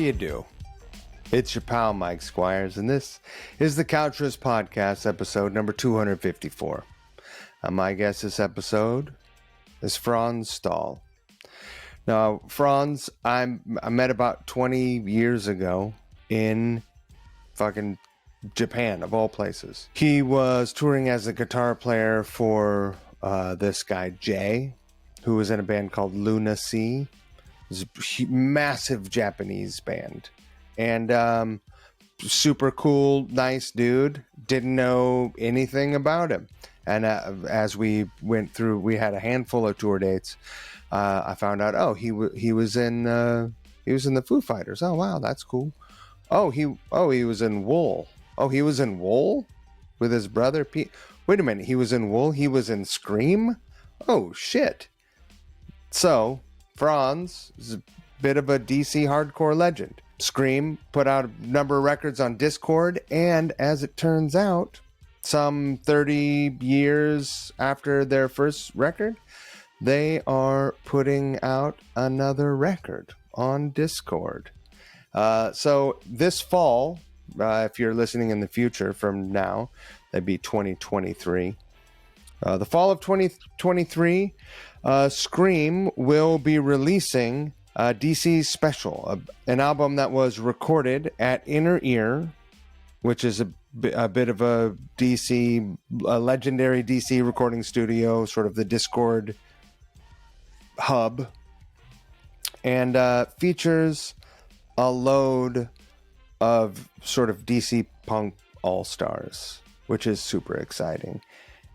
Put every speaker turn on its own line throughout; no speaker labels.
you do? It's your pal Mike Squires, and this is the Couchress Podcast, episode number 254. My guest this episode is Franz Stahl. Now, Franz, I met about 20 years ago in fucking Japan, of all places. He was touring as a guitar player for this guy, Jay, who was in a band called Luna Sea. It was a massive Japanese band. And super cool, nice dude. Didn't know anything about him. And as we went through, we had a handful of tour dates. I found out, he was in the Foo Fighters. Oh wow, that's cool. He was in Wool. Oh, he was in Wool with his brother Pete. Wait a minute, he was in Wool. He was in Scream. Oh shit. So Franz is a bit of a DC hardcore legend. Scream put out a number of records on Dischord, and as it turns out, some 30 years after their first record, they are putting out another record on Dischord. So this fall, if you're listening in the future from now, that'd be 2023. The fall of 2023, Scream will be releasing DC's Special, an album that was recorded at Inner Ear, which is a bit of a legendary DC recording studio, sort of the Dischord hub, and features a load of sort of DC punk all-stars, which is super exciting.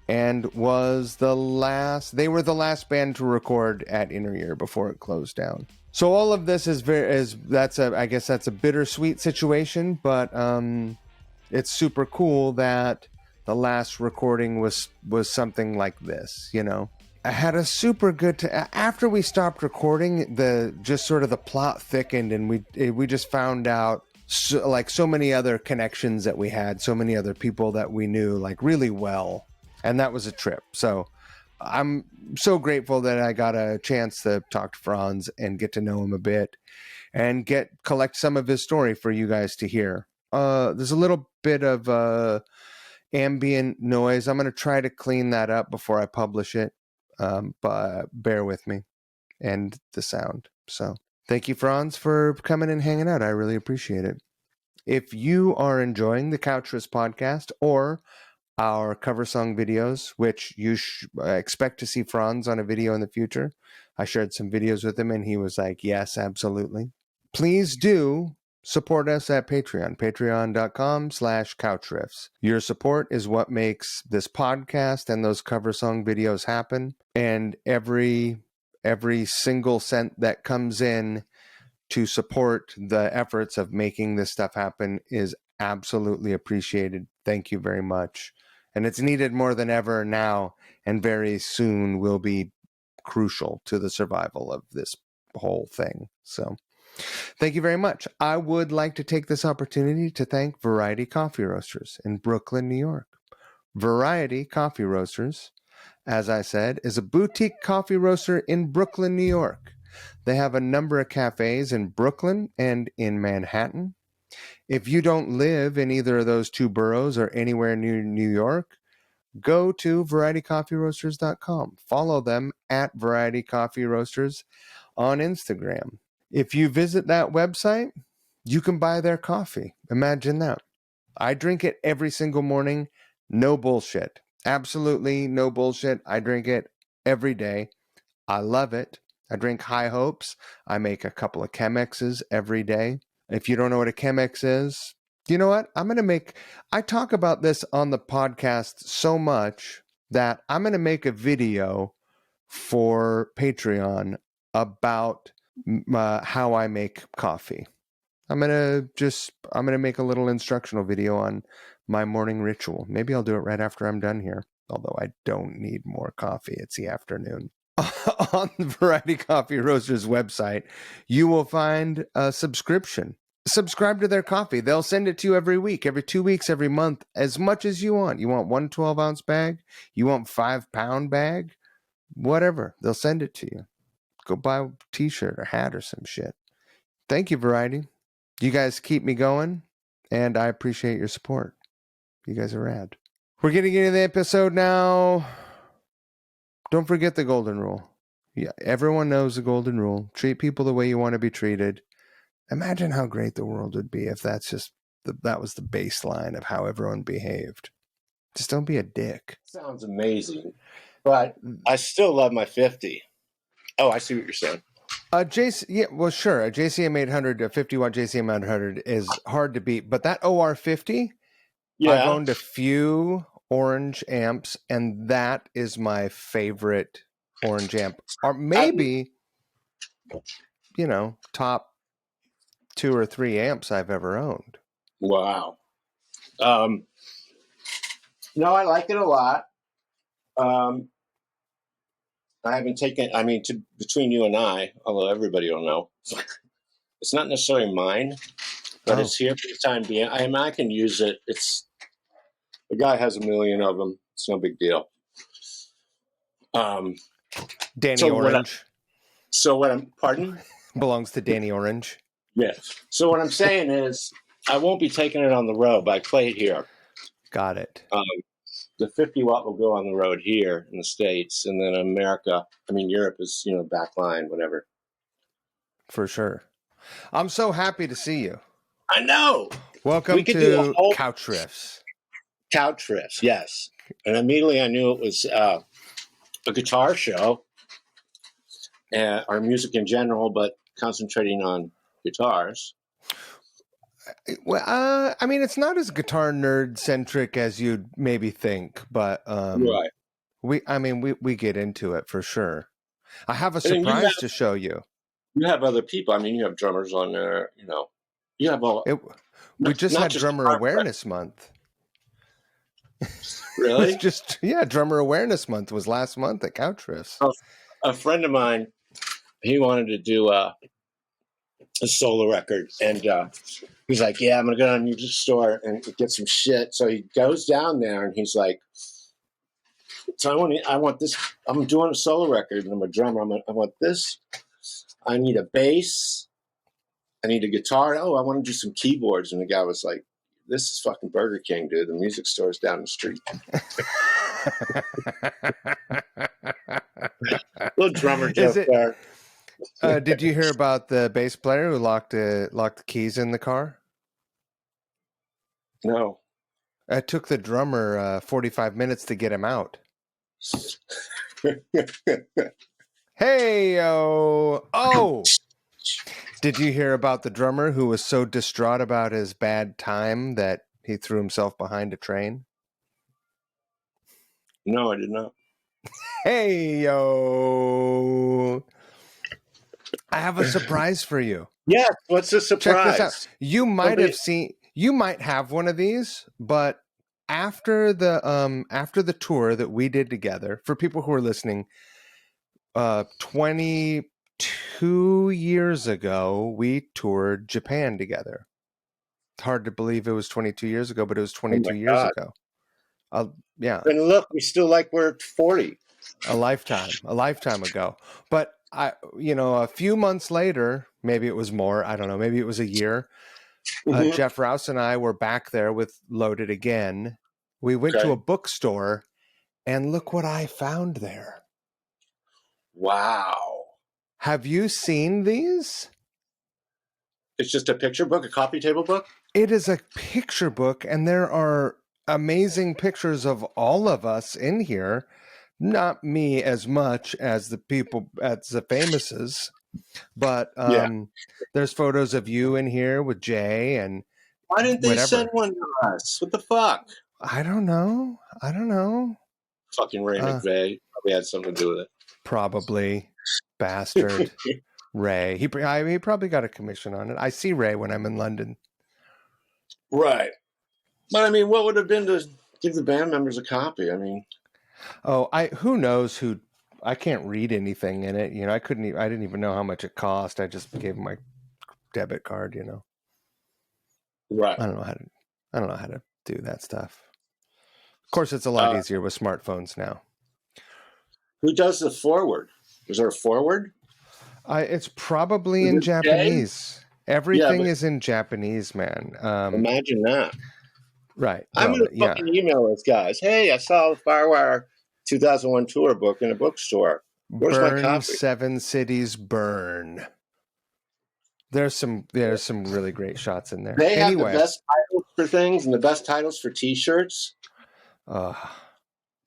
And they were the last band to record at Inner Ear before it closed down. So all of this that's a bittersweet situation, but it's super cool that the last recording was something like this, you know. I had a super good after we stopped recording, the plot thickened, and we just found out so many other connections that we had, so many other people that we knew like really well, and that was a trip. So I'm so grateful that I got a chance to talk to Franz and get to know him a bit and collect some of his story for you guys to hear. There's a little bit of ambient noise. I'm going to try to clean that up before I publish it, but bear with me and the sound. So thank you, Franz, for coming and hanging out. I really appreciate it. If you are enjoying the Couchress Podcast or our cover song videos, which you expect to see Franz on a video in the future. I shared some videos with him and he was like, yes, absolutely. Please do support us at Patreon, patreon.com/couchriffs. Your support is what makes this podcast and those cover song videos happen. And every single cent that comes in to support the efforts of making this stuff happen is absolutely appreciated. Thank you very much. And it's needed more than ever now, and very soon will be crucial to the survival of this whole thing. So thank you very much. I would like to take this opportunity to thank Variety Coffee Roasters in Brooklyn, New York. Variety Coffee Roasters, as I said, is a boutique coffee roaster in Brooklyn, New York. They have a number of cafes in Brooklyn and in Manhattan. If you don't live in either of those two boroughs or anywhere near New York, go to varietycoffeeroasters.com. Follow them at Variety Coffee Roasters on Instagram. If you visit that website, you can buy their coffee. Imagine that. I drink it every single morning. No bullshit. Absolutely no bullshit. I drink it every day. I love it. I drink High Hopes. I make a couple of Chemexes every day. If you don't know what a Chemex is, you know what? I talk about this on the podcast so much that I'm going to make a video for Patreon about how I make coffee. I'm going to make a little instructional video on my morning ritual. Maybe I'll do it right after I'm done here, although I don't need more coffee. It's the afternoon. On the Variety Coffee Roasters website, you will find a subscription. Subscribe to their coffee. They'll send it to you every week, every 2 weeks, every month, as much as you want. You want 1 12-ounce bag? You want 5-pound bag? Whatever. They'll send it to you. Go buy a t-shirt or hat or some shit. Thank you, Variety. You guys keep me going, and I appreciate your support. You guys are rad. We're getting into the episode now. Don't forget the golden rule. Yeah, everyone knows the golden rule. Treat people the way you want to be treated. Imagine how great the world would be if that was the baseline of how everyone behaved. Just don't be a dick.
Sounds amazing, but I still love my 50. Oh, I see what you're saying.
Sure. A JCM 800, a 50-watt JCM 800 is hard to beat, but that OR50, I've owned a few orange amps, and that is my favorite orange amp. Or maybe, top 2 or 3 amps I've ever owned.
Wow. No, I like it a lot. I haven't taken, between you and I, although everybody will know, it's not necessarily mine, but it's here for the time being. I can use it. The guy has a million of them. It's no big deal.
Danny Orange.
Pardon?
Belongs to Danny Orange.
Yes. So what I'm saying is, I won't be taking it on the road, but I play it here.
Got it.
The 50 watt will go on the road here in the States, and then Europe is, back line, whatever.
For sure. I'm so happy to see you.
I know.
Welcome to Couch Riffs.
Couch Riffs, yes. And immediately I knew it was a guitar show, or music in general, but concentrating on guitars.
Well, it's not as guitar nerd centric as you'd maybe think, but
right.
We get into it for sure. I have a surprise to show you.
You have other people. You have drummers on there. You have all.
We just had Drummer Awareness Month.
Really?
Drummer Awareness Month was last month at Couch Riffs.
A friend of mine, he wanted to do a solo record, and he's like, "Yeah, I'm gonna go down to the music store and get some shit." So he goes down there, and he's like, "So I want this. I'm doing a solo record, and I'm a drummer. I want this. I need a bass. I need a guitar. Oh, I want to do some keyboards." And the guy was like, "This is fucking Burger King, dude. The music store is down the street." Little drummer joke there.
Did you hear about the bass player who locked the keys in the car?
No.
It took the drummer 45 minutes to get him out. Hey, yo. Oh. Did you hear about the drummer who was so distraught about his bad time that he threw himself behind a train?
No, I did not.
Hey, yo. I have a surprise for you.
Yeah, what's the surprise?
Check this out. You might have one of these, but after the tour that we did together, for people who are listening, 22 years ago, we toured Japan together. It's hard to believe it was 22 years ago, but it was 22 years ago. Yeah.
And look, we still we're 40.
A lifetime ago. But a few months later, maybe it was more, I don't know, maybe it was a year. Jeff Rouse and I were back there with Loaded again. We went to a bookstore, and look what I found there.
Wow.
Have you seen these?
It's just a picture book, a coffee table book?
It is a picture book, and there are amazing pictures of all of us in here. Not me as much as the people at the famouses, but there's photos of you in here with Jay and
why didn't they send one to us? What the fuck?
I don't know.
Fucking Ray McVeigh probably had something to do with it.
Probably, bastard. Ray. He probably got a commission on it. I see Ray when I'm in London.
Right. But what would have been to give the band members a copy?
Who knows who? I can't read anything in it. I didn't even know how much it cost. I just gave him my debit card.
Right.
I don't know how to do that stuff. Of course, it's a lot easier with smartphones now.
Who does the forward? Is there a forward?
It's probably in Japanese.
Yeah,
Everything
but
is in Japanese, man.
imagine that.
Right.
I'm
Well,
gonna
yeah.
fucking email those guys. Hey, I saw the Firewire 2001 tour book in a bookstore. Where's my
Burn,
copy?
Seven Cities Burn. There's some really great shots in there.
They have the
Anyway,
best titles for things and the best titles for T-shirts.
uh,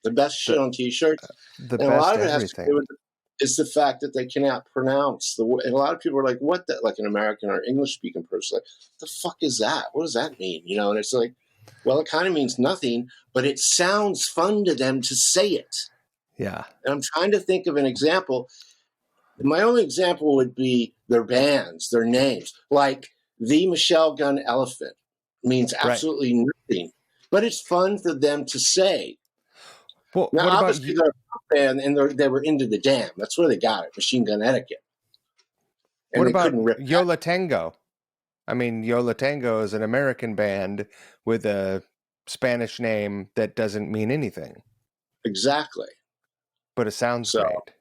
The best shit
the
on T-shirts,
the
and a lot
best
of it has to do
everything.
with is the fact that they cannot pronounce the word. And a lot of people are like, "What?" That like an American or English speaking person, like, "The fuck is that? What does that mean?" You know, and it's like, well, it kind of means nothing, but it sounds fun to them to say it.
Yeah.
And I'm trying to think of an example. My only example would be their bands, their names, like the Michelle Gun Elephant means
Right.
absolutely nothing, but it's fun for them to say.
Well,
Now,
what about
obviously,
you?
they're a pop band and they were into the Dam. That's where they got it, Machine Gun Etiquette. And
What
they couldn't
about
rip that.
Yola Tango? I mean, Yola Tango is an American band with a Spanish name that doesn't mean anything,
Exactly.
but it sounds
So,
great.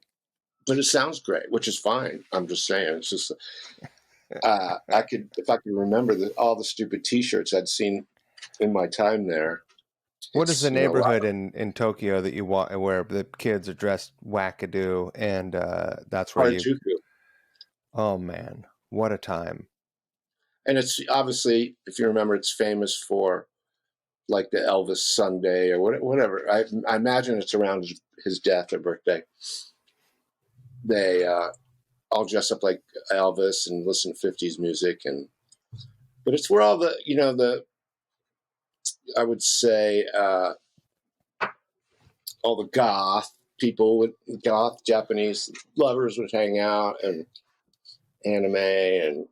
but it sounds great, which is fine. I'm just saying. It's just, if I could remember all the stupid T-shirts I'd seen in my time there.
What is
It's,
the
you know, a lot
neighborhood in Tokyo that you want where the kids are dressed wackadoo and that's where you?
Harajuku.
Oh man, what a time!
And it's obviously, if you remember, it's famous for like the Elvis Sunday or whatever. I imagine it's around his death or birthday. They all dress up like Elvis and listen to 50s music, but it's where all the I would say all the goth people with goth Japanese lovers would hang out and anime, and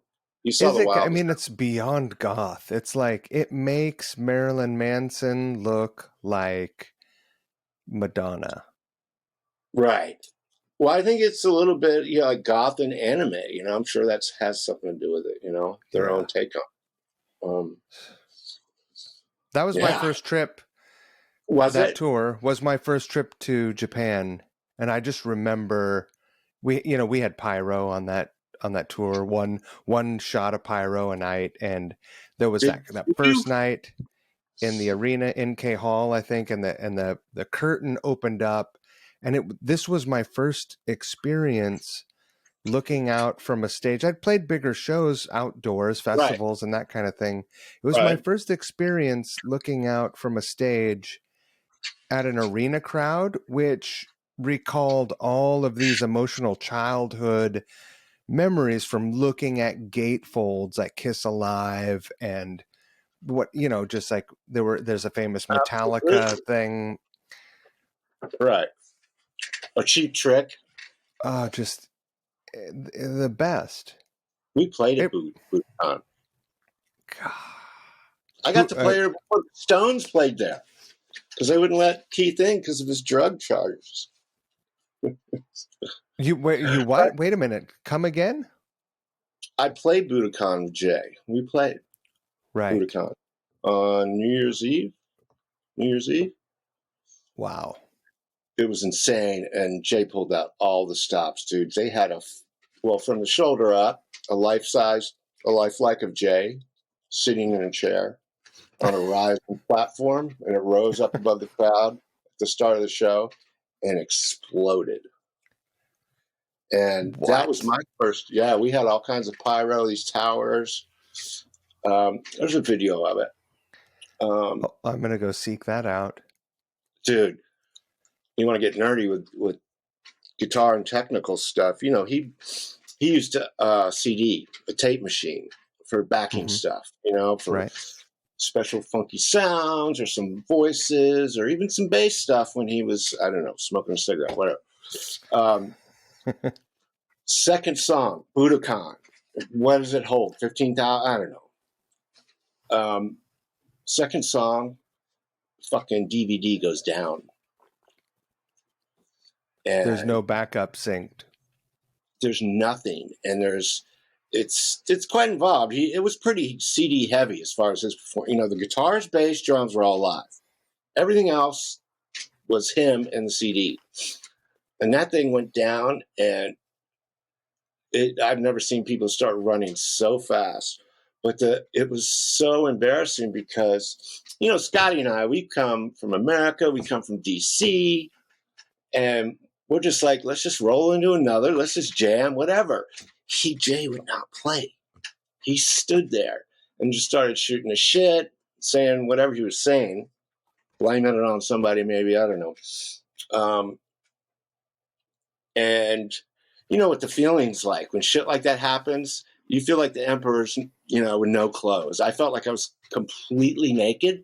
you saw
Is
the
it? I
wildest.
mean, it's beyond goth. It's like it makes Marilyn Manson look like Madonna.
Right. Well, I think it's a little bit, like goth and anime. I'm sure that has something to do with it. Their
Yeah,
own take on.
that was my
Yeah.
first trip.
Was
That
it?
tour was my first trip to Japan, and I just remember we had pyro on that tour, one shot of pyro a night, and there was
Did,
that
did you?
first night in the arena in K Hall, I think, and the curtain opened up, and this was my first experience looking out from a stage. I'd played bigger shows outdoors,
Right.
festivals, and that kind of thing. It was my
Right.
first experience looking out from a stage at an arena crowd, which recalled all of these emotional childhood memories from looking at gatefolds at Kiss Alive and just like there's a famous Metallica
Absolutely.
thing.
Right. A Cheap Trick.
Just the best.
We played at
It,
Budokan.
God.
I got
Who
to play there before the Stones played there because they wouldn't let Keith in because of his drug charges.
you what? Wait a minute. Come again?
I played Budokan with Jay. We played
Right.
Budokan on New Year's Eve. New Year's Eve.
Wow.
It was insane, and Jay pulled out all the stops, dude. They had from the shoulder up, a lifelike of Jay sitting in a chair on a rising platform, and it rose up above the crowd at the start of the show and exploded. And that was
What?
my first. Yeah, we had all kinds of pyro, these towers. There's a video of it.
Oh, I'm gonna go seek that out.
Dude, you want to get nerdy with guitar and technical stuff. He used a CD, a tape machine for backing
Hmm.
stuff, for
Right.
special funky sounds or some voices or even some bass stuff when he was, I don't know, smoking a cigarette, whatever. Um, Second song, Budokan. What does it hold? 15,000? I don't know. Second song, fucking DVD goes down.
There's
And
no backup synced.
there's nothing. And it's quite involved. It was pretty CD heavy as far as his performance. The guitars, bass, drums were all live. Everything else was him and the CD. And that thing went down, and I've never seen people start running so fast. But it was so embarrassing because, Scotty and I, we come from America, we come from DC, and we're just like, let's just roll into another, let's just jam, whatever. Jay would not play. He stood there and just started shooting the shit, saying whatever he was saying, blaming it on somebody, maybe, I don't know. And you know what the feeling's like when shit like that happens. You feel like the emperor's, with no clothes. I felt like I was completely naked.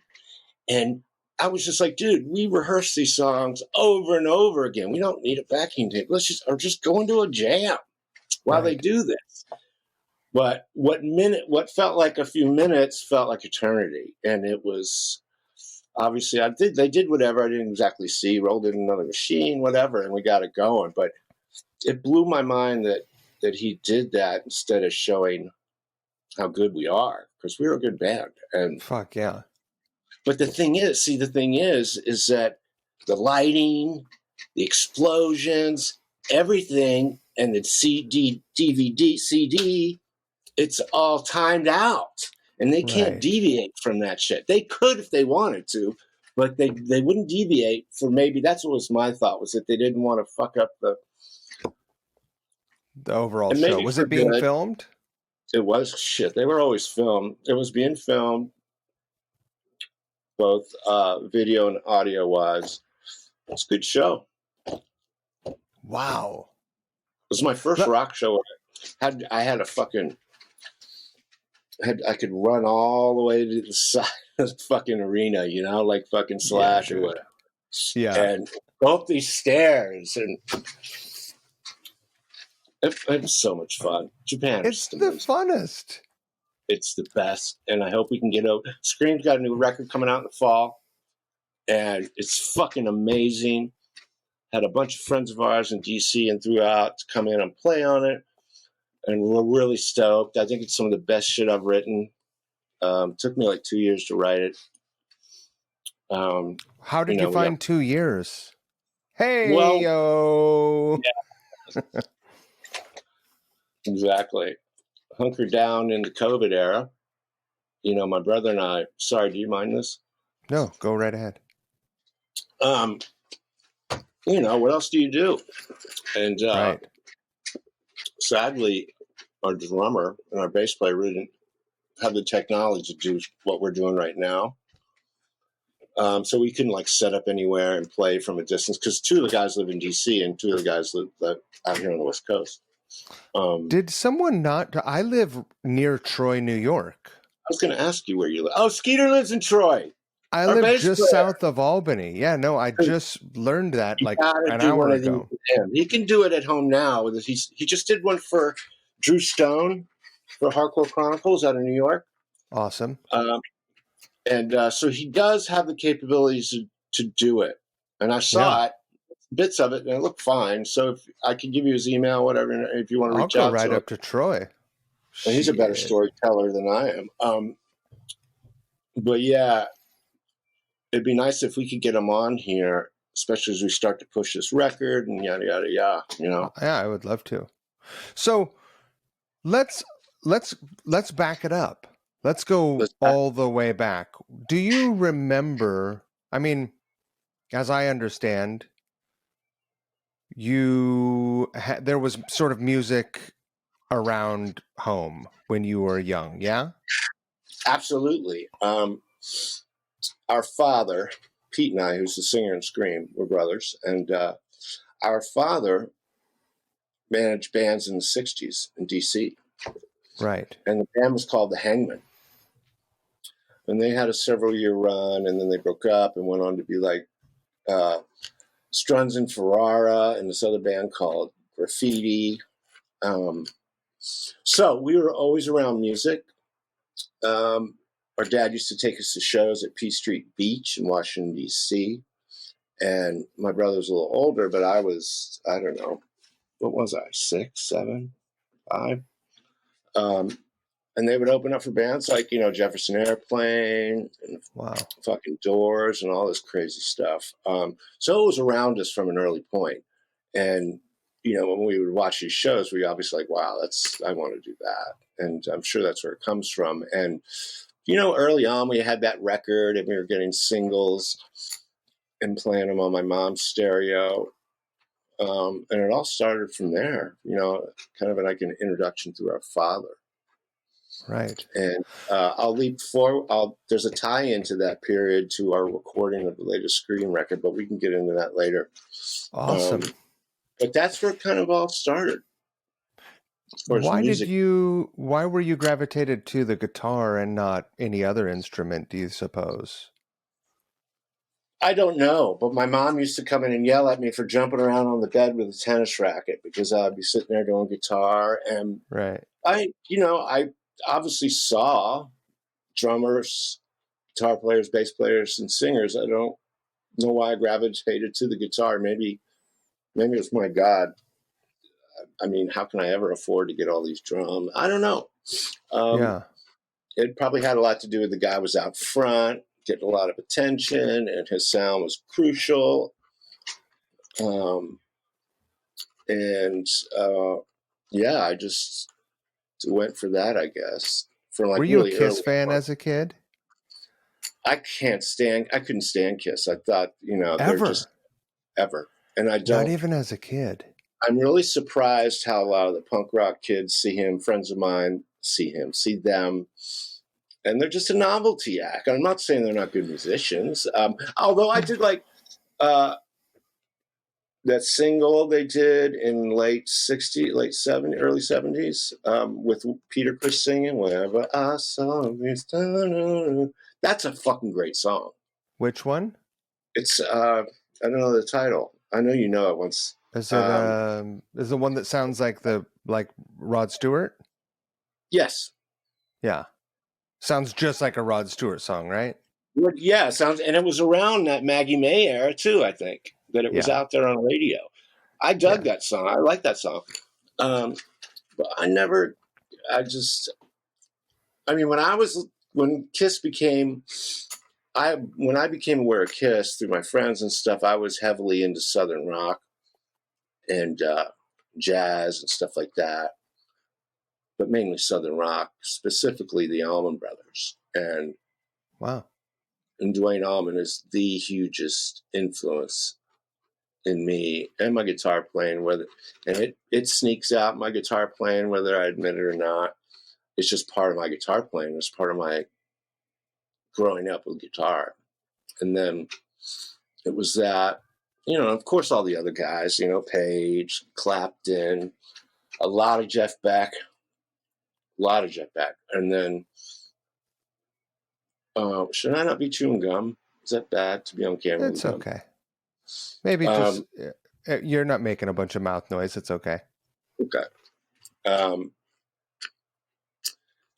And I was just like, dude, we rehearse these songs over and over again. We don't need a backing tape. Or just go into a jam while they do this. But what felt like a few minutes felt like eternity. And it was obviously they did whatever. I didn't exactly see, rolled in another machine, whatever, and we got it going. But it blew my mind that he did that instead of showing how good we are, because we're a good band. And
fuck yeah. But
the thing is that the lighting, the explosions, everything, and the CD, it's all timed out, and they can't deviate from that shit. They could if they wanted to, but they wouldn't deviate for maybe. That's what was my thought, was that they didn't want to fuck up the
overall show. Was it being filmed?
It was. Shit, they were always filmed. It was being filmed, both video and audio wise. It's a good show.
Wow.
It was my first rock show. I had a fucking... I could run all the way to the side of the fucking arena, like fucking Slash or whatever.
Yeah.
And go up these stairs, and it was so much fun. Japan is
the funnest.
It's the best, and I hope we can get over. Scream's got a new record coming out in the fall, and it's fucking amazing. Had a bunch of friends of ours in DC and throughout to come in and play on it, and we're really stoked. I think it's some of the best shit I've written. Took me like 2 years to write it.
How did you find 2 years? Hey,
well,
yo.
Yeah. Exactly. Hunkered down in the COVID era. My brother and I, sorry, do you mind this?
No, go right ahead.
What else do you do? And sadly, our drummer and our bass player really didn't have the technology to do what we're doing right now. So we couldn't set up anywhere and play from a distance, because 2 of the guys live in DC and 2 of the guys live out here on the West Coast.
Did someone not? I live near Troy, New York.
I was going to ask you where you live. Oh, Skeeter lives in Troy.
I live just south of Albany. Yeah, no, I just learned that an hour ago.
He can do it at home now. He just did one for Drew Stone for Hardcore Chronicles out of New York.
Awesome.
And so he does have the capabilities to do it. And I saw it, bits of it, and it looked fine. So if I can give you his email, whatever, if you want to reach out,
I'll go right up to Troy.
And he's a better storyteller than I am. But yeah, it'd be nice if we could get him on here, especially as we start to push this record and yada yada yada.
Yeah, I would love to. So let's back it up. Let's go all the way back. Do you remember? I mean, as I understand, there was sort of music around home when you were young, yeah?
Absolutely. Our father, Pete, and I, who's the singer in Scream, we're brothers, and our father managed bands in the 60s in DC.
Right.
And the band was called The Hangmen. And they had a several-year run, and then they broke up and went on to be like Struns and Ferrara and this other band called Graffiti. So we were always around music. Our dad used to take us to shows at P Street Beach in Washington, D.C. And my brother was a little older, but I was, I don't know, what was I, 6, 7, 5? And they would open up for bands like, Jefferson Airplane and fucking Doors and all this crazy stuff. So it was around us from an early point. And, when we would watch these shows, we obviously like, wow, I want to do that. And I'm sure that's where it comes from. And, early on we had that record and we were getting singles and playing them on my mom's stereo. And it all started from there, kind of like an introduction through our father.
Right.
And I'll leap forward. There's a tie-in to that period to our recording of the latest Scream record, but we can get into that later.
Awesome.
But that's where it kind of all started. As far as music.
Why were you gravitated to the guitar and not any other instrument, do you suppose?
I don't know, but my mom used to come in and yell at me for jumping around on the bed with a tennis racket because I'd be sitting there doing guitar. And
right.
I obviously saw drummers, guitar players, bass players, and singers. I don't know why I gravitated to the guitar. Maybe it was my God. I mean, how can I ever afford to get all these drums? I don't know.
Yeah.
It probably had a lot to do with the guy was out front, getting a lot of attention, and his sound was crucial. I just went for that, I guess.
Were you a Kiss fan as a kid?
I couldn't stand Kiss. I thought, they're just ever. And I don't.
Not even as a kid.
I'm really surprised how a lot of the punk rock kids see him, friends of mine see them. And they're just a novelty act. I'm not saying they're not good musicians. Although I did like that single they did in late 70s, early 70s with Peter Criss singing, Whenever I Saw This. That's a fucking great song.
Which one?
It's, I don't know the title. I know you know it once.
Is it is the one that sounds like Rod Stewart?
Yes.
Yeah. Sounds just like a Rod Stewart song, right?
Yeah, and it was around that Maggie May era too, I think, that it was out there on radio. I dug that song. I like that song. But when Kiss when I became aware of Kiss through my friends and stuff, I was heavily into Southern rock and jazz and stuff like that, but mainly Southern rock, specifically the Allman Brothers. And
wow.
And Duane Allman is the hugest influence in me and my guitar playing, it sneaks out my guitar playing, whether I admit it or not. It's just part of my guitar playing. It's part of my growing up with guitar. And then it was that, of course, all the other guys, Page, Clapton, a lot of Jeff Beck. And then, should I not be chewing gum? Is that bad to be on camera?
It's okay. Maybe just, you're not making a bunch of mouth noise. It's okay.
Okay.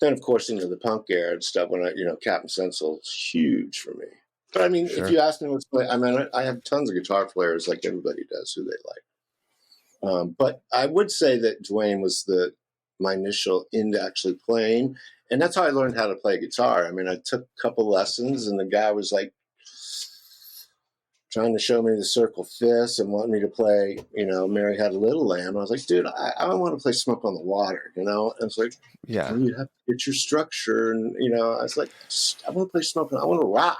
Then, of course, into the punk era and stuff, when Captain Sensible is huge for me. But I mean,
Sure.
If you ask me I have tons of guitar players like everybody does who they like. But I would say that Duane was my initial into actually playing. And that's how I learned how to play guitar. I mean, I took a couple lessons and the guy was like trying to show me the circle fifths and wanting me to play, Mary Had a Little Lamb. I was like, dude, I want to play Smoke on the Water, And it's like,
yeah,
well, you have to get your structure. And, I was like, I want to play Smoke. I want to rock.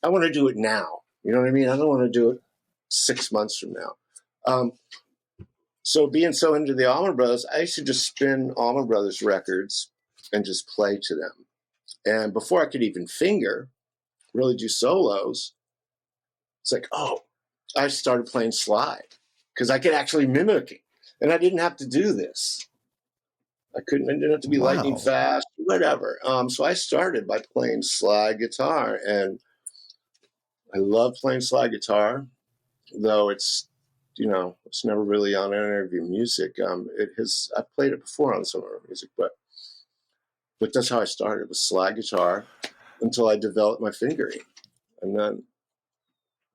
I want to do it now. You know what I mean? I don't want to do it 6 months from now. So being so into the Allman Brothers, I used to just spin Allman Brothers records and just play to them. And before I could even really do solos, it's like, I started playing slide because I could actually mimic it. And I didn't have to do this. I didn't have to be lightning fast, whatever. So I started by playing slide guitar. And I love playing slide guitar, though it's never really on any of your music. I've played it before on some of our music, but that's how I started with slide guitar until I developed my fingering. And then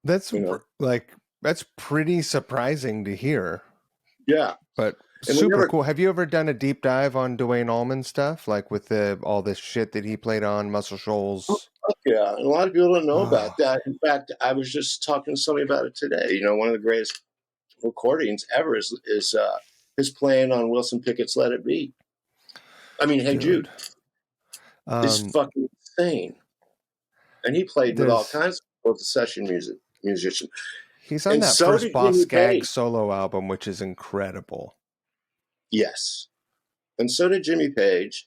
that's that's pretty surprising to hear.
Yeah.
But super cool. Have you ever done a deep dive on Duane Allman stuff? Like with all this shit that he played on Muscle Shoals?
Yeah. And a lot of people don't know about that. In fact, I was just talking to somebody about it today. One of the greatest recordings ever is his playing on Wilson Pickett's "Let It Be." I mean, "Hey Jude"
Dude.
is fucking insane, and he played with all
There's
kinds of session musicians,
He's on
and
that
so
first
did
Boss
Jimmy
Gag
Page.
solo album, which is incredible.
Yes, and so did Jimmy Page.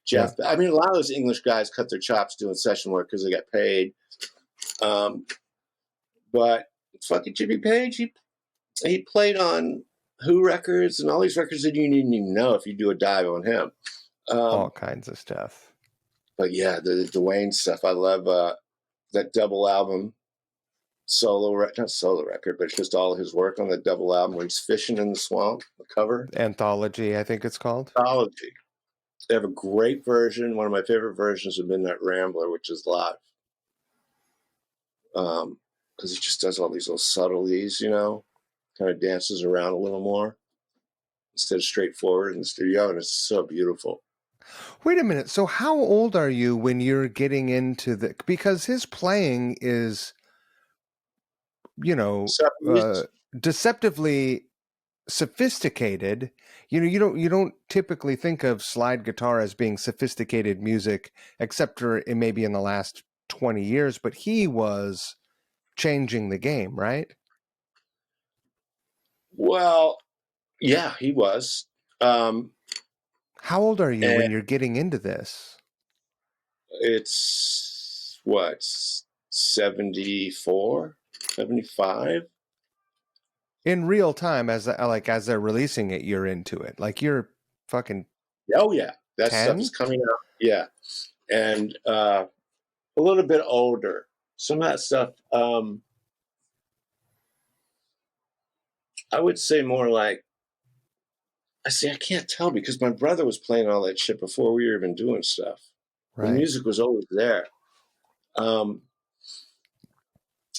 Jeff.
Yeah.
I mean, a lot of those English guys cut their chops doing session work because they got paid. But fucking Jimmy Page, he played on Who records and all these records that you didn't even know if you do a dive on him.
All kinds of stuff.
But yeah, the Dwayne stuff, I love that double album, not solo record, but just all his work on the double album where he's fishing in the swamp, the cover.
Anthology, I think it's called.
Anthology. They have a great version. One of my favorite versions of Midnight Rambler, which is live. Because it just does all these little subtleties, kind of dances around a little more instead of straightforward in the studio, and it's so beautiful.
Wait a minute. So how old are you when you're getting into because his playing is, deceptively sophisticated. You don't typically think of slide guitar as being sophisticated music, except for it maybe in the last 20 years, but he was changing the game, right?
Well, yeah, he was.
How old are you when
And
you're getting into this?
it's what, 74, 75?
In real time, as they're releasing it, you're into it. Like you're fucking
Oh yeah, that
10?
stuff is coming out. Yeah, and a little bit older. Some of that stuff, I would say more like, I can't tell because my brother was playing all that shit before we were even doing stuff. The
Right.
music was always there.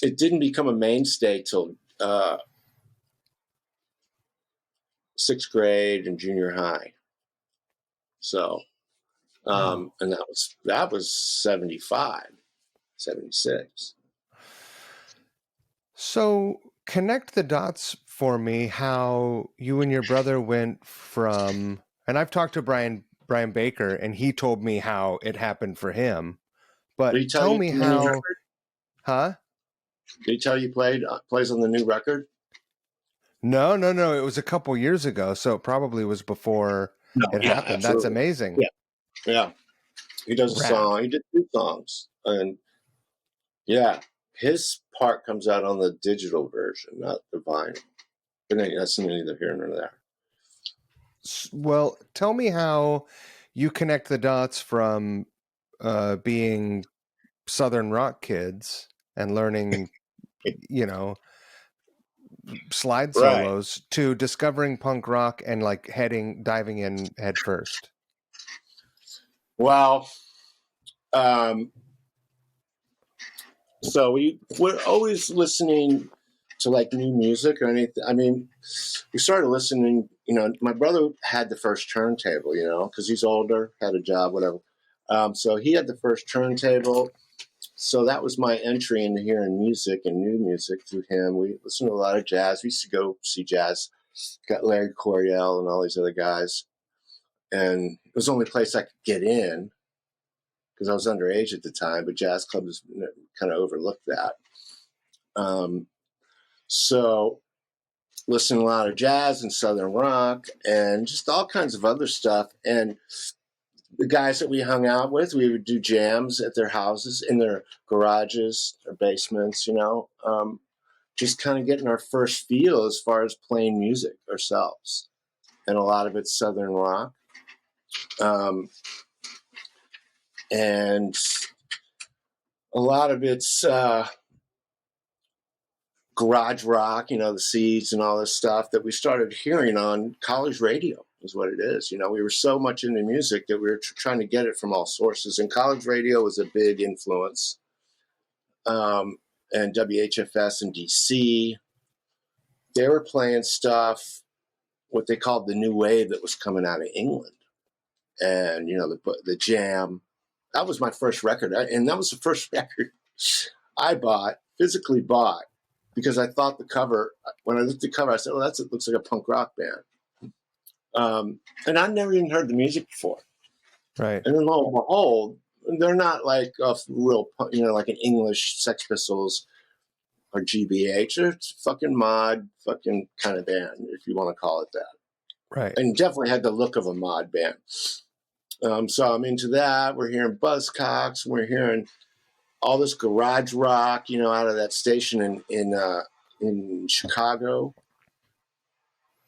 It didn't become a mainstay till sixth grade and junior high. So, and that was 75, 76.
So connect the dots for me how you and your brother went from, and I've talked to Brian Baker, and he told me how it happened for him.
Did he
But
tell
tell
you
me
the new
how,
record?
huh?
Did he tell you plays on the new record?
No. It was a couple years ago, so it probably was before
No,
it
yeah,
happened. That's
absolutely.
amazing.
Yeah. He does a
Rad.
song. He did 2 songs, and yeah, his part comes out on the digital version, not the vinyl. But that's neither here nor there.
Well, tell me how you connect the dots from being Southern rock kids and learning, slide
Right.
solos to discovering punk rock and like diving in head first.
Well, so we're always listening to like new music or anything. I mean, we started listening, my brother had the first turntable, because he's older, had a job, whatever. So he had the first turntable. So that was my entry into hearing music and new music through him. We listened to a lot of jazz. We used to go see jazz. Got Larry Coryell and all these other guys. And it was the only place I could get in because I was underage at the time, but jazz clubs kind of overlooked that. So listening to a lot of jazz and Southern rock and just all kinds of other stuff. And the guys that we hung out with, we would do jams at their houses, in their garages or basements, just kind of getting our first feel as far as playing music ourselves. And a lot of it's Southern rock. And a lot of it's garage rock, the Seeds and all this stuff that we started hearing on college radio is what it is. We were so much into music that we were trying to get it from all sources. And college radio was a big influence. And WHFS in DC, they were playing stuff, what they called the new wave that was coming out of England. And, the Jam. That was my first record. And that was the first record I physically bought because I thought the cover, when I looked at the cover, I said, "Oh, it looks like a punk rock band." And I'd never even heard the music before.
Right.
And then lo and behold, they're not like a real, like an English Sex Pistols or GBH. They're fucking mod, fucking kind of band, if you want to call it that.
Right.
And definitely had the look of a mod band. So I'm into that. We're hearing Buzzcocks. We're hearing all this garage rock, out of that station in Chicago.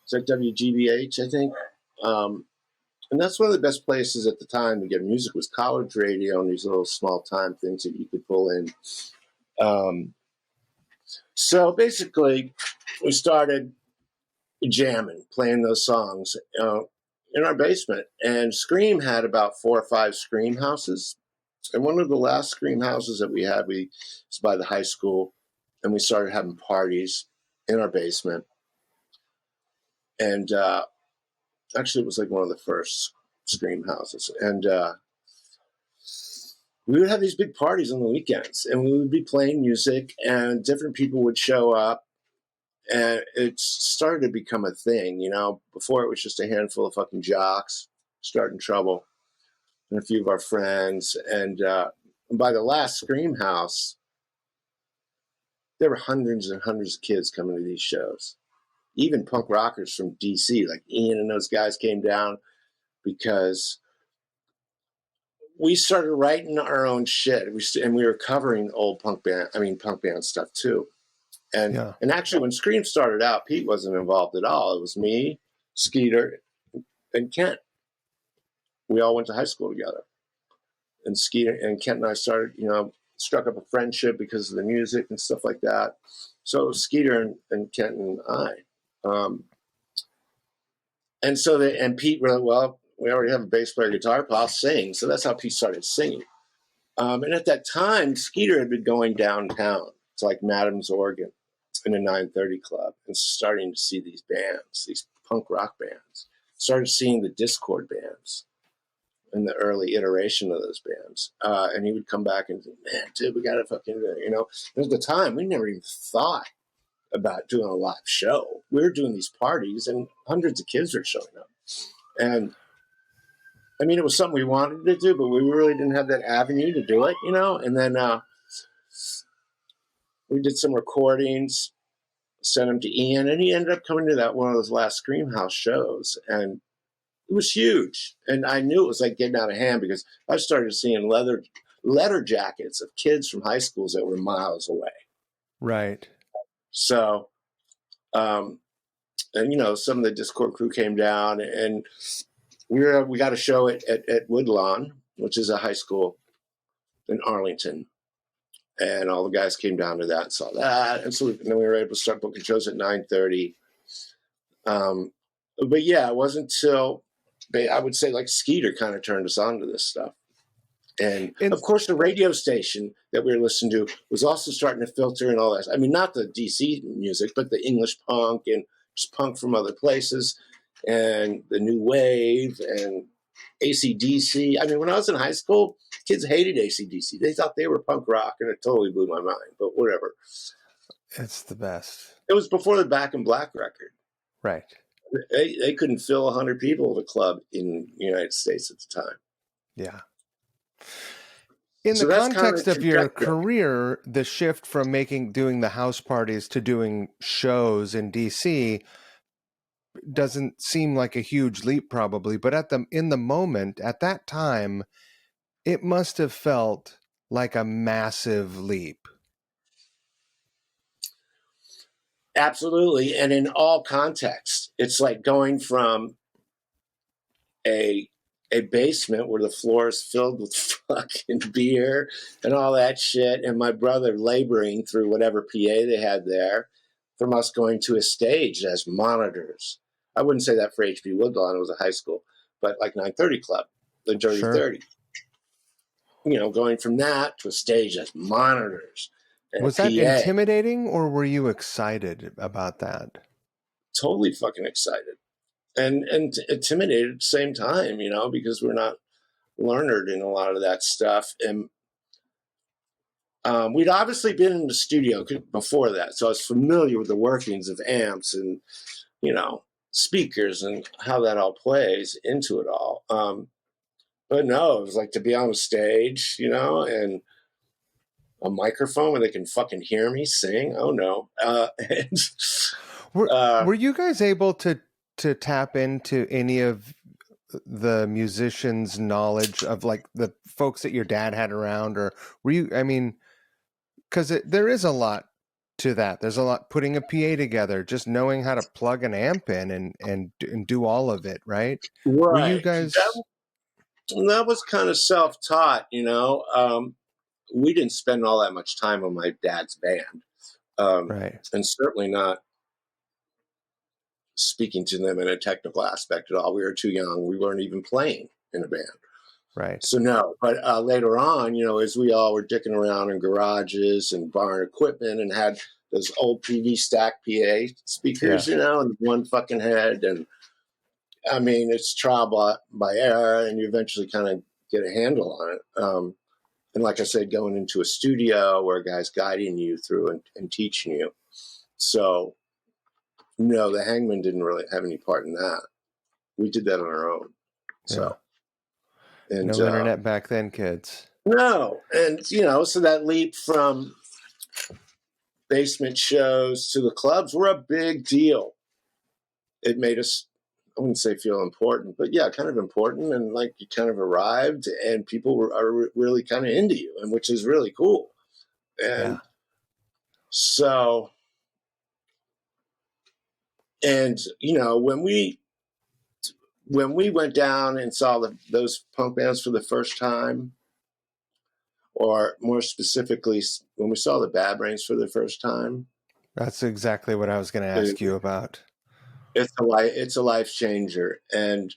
It's like WGBH, I think. And that's one of the best places at the time to get music was college radio and these little small time things that you could pull in. So basically, we started jamming, playing those songs in our basement. And Scream had about 4 or 5 Scream houses. And one of the last Scream houses that we had, was by the high school, and we started having parties in our basement. And actually, it was like one of the first Scream houses. And we would have these big parties on the weekends, and we would be playing music, and different people would show up. And it started to become a thing, Before it was just a handful of fucking jocks starting trouble, and a few of our friends. And by the last Scream house, there were hundreds and hundreds of kids coming to these shows. Even punk rockers from DC, like Ian and those guys, came down because we started writing our own shit. And we were covering old punk band stuff too. And actually, when Scream started out, Pete wasn't involved at all. It was me, Skeeter, and Kent. We all went to high school together. And Skeeter and Kent and I started, struck up a friendship because of the music and stuff like that. So it was Skeeter and Kent and I. And Pete really, well, we already have a bass player, guitar player, I'll sing. So that's how Pete started singing. And at that time, Skeeter had been going downtown to like Madam's Organ in a 930 club and starting to see these bands, these punk rock bands. Started seeing the Dischord bands in the early iteration of those bands. And he would come back and say, "Man, dude, we got to fucking, And at the time, we never even thought about doing a live show. We were doing these parties and hundreds of kids were showing up. And I mean, it was something we wanted to do, but we really didn't have that avenue to do it, And then we did some recordings, sent them to Ian, and he ended up coming to one of those last Scream House shows. And it was huge. And I knew it was like getting out of hand because I started seeing letter jackets of kids from high schools that were miles away.
Right.
So, and some of the Dischord crew came down, and we got a show at Woodlawn, which is a high school in Arlington, and all the guys came down to that and saw that, and then we were able to start booking shows at 9:30. But yeah, it wasn't until I would say like Skeeter kind of turned us on to this stuff. And of course, the radio station that we were listening to was also starting to filter and all that. I mean, not the DC music, but the English punk and just punk from other places and the new wave and AC/DC. I mean, when I was in high school, kids hated AC/DC. They thought they were punk rock, and it totally blew my mind, but whatever.
It's the best.
It was before the Back in Black record.
Right.
They couldn't fill 100 people at a club in the United States at the time.
Yeah. In the context of your career, the shift from doing the house parties to doing shows in DC doesn't seem like a huge leap probably, but in the moment, at that time, it must have felt like a massive leap.
Absolutely. And in all contexts, it's like going from a basement where the floor is filled with fucking beer and all that shit, and my brother laboring through whatever PA they had there, from us going to a stage as monitors. I wouldn't say that for HB Woodlawn, it was a high school, but like 930 Club, the Dirty 30. Going from that to a stage as monitors.
Was that intimidating, or were you excited about that?
Totally fucking excited. And intimidated at the same time, because we're not learned in a lot of that stuff. And We'd obviously been in the studio before that, so I was familiar with the workings of amps and, you know, speakers and how that all plays into it all. But no, it was like to be on the stage, you know, and a microphone where they can fucking hear me sing. Oh no. And,
Were you guys able to tap into any of the musicians' knowledge of like the folks that your dad had around, or were you? I mean, because there is a lot to that. There's a lot putting a PA together, just knowing how to plug an amp in and do all of it, right? Were you
right.
guys
That was kind of self-taught, you know. We didn't spend all that much time on my dad's band,
right?
and certainly not speaking to them in a technical aspect at all. We were too young. We weren't even playing in a band.
Right.
So no, but later on, you know, as we all were dicking around in garages and borrowing equipment and had those old PV stack PA speakers,
Yeah.
you know, and one fucking head. And I mean, it's trial by error, and you eventually kind of get a handle on it. And like I said, going into a studio where a guy's guiding you through and teaching you. So no, the Hangman didn't really have any part in that. We did that on our own. So,
yeah.
and
No internet back then, kids.
no, and you know, so that leap from basement shows to the clubs were a big deal. It made us, I wouldn't say feel important, but yeah, kind of important, and like you kind of arrived, and people are really kind of into you, and which is really cool. And
Yeah.
so, and you know, when we went down and saw those punk bands for the first time, or more specifically, when we saw the Bad Brains for the first time,
That's exactly what I was going to ask you about.
it's a life changer, and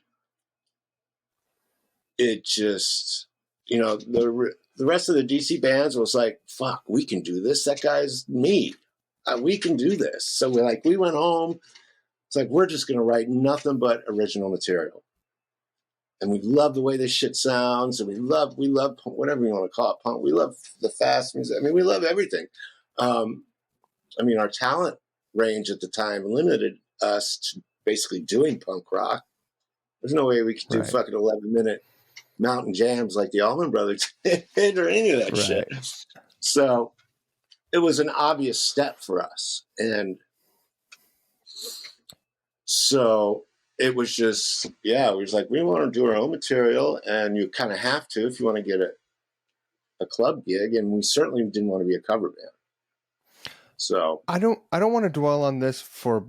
it just, you know, the rest of the DC bands was like, fuck, we can do this. That guy's me. We can do this. So we went home. It's like, we're just going to write nothing but original material. And we love the way this shit sounds. And we love whatever you want to call it, punk. We love the fast music. I mean, we love everything. I mean, our talent range at the time limited us to basically doing punk rock. There's no way we could do fucking 11-minute mountain jams like the Allman Brothers did or any of that shit. So it was an obvious step for us. And so it was just, yeah, we was like, we want to do our own material, and you kind of have to if you want to get a club gig. And we certainly didn't want to be a cover band. So
I don't want to dwell on this for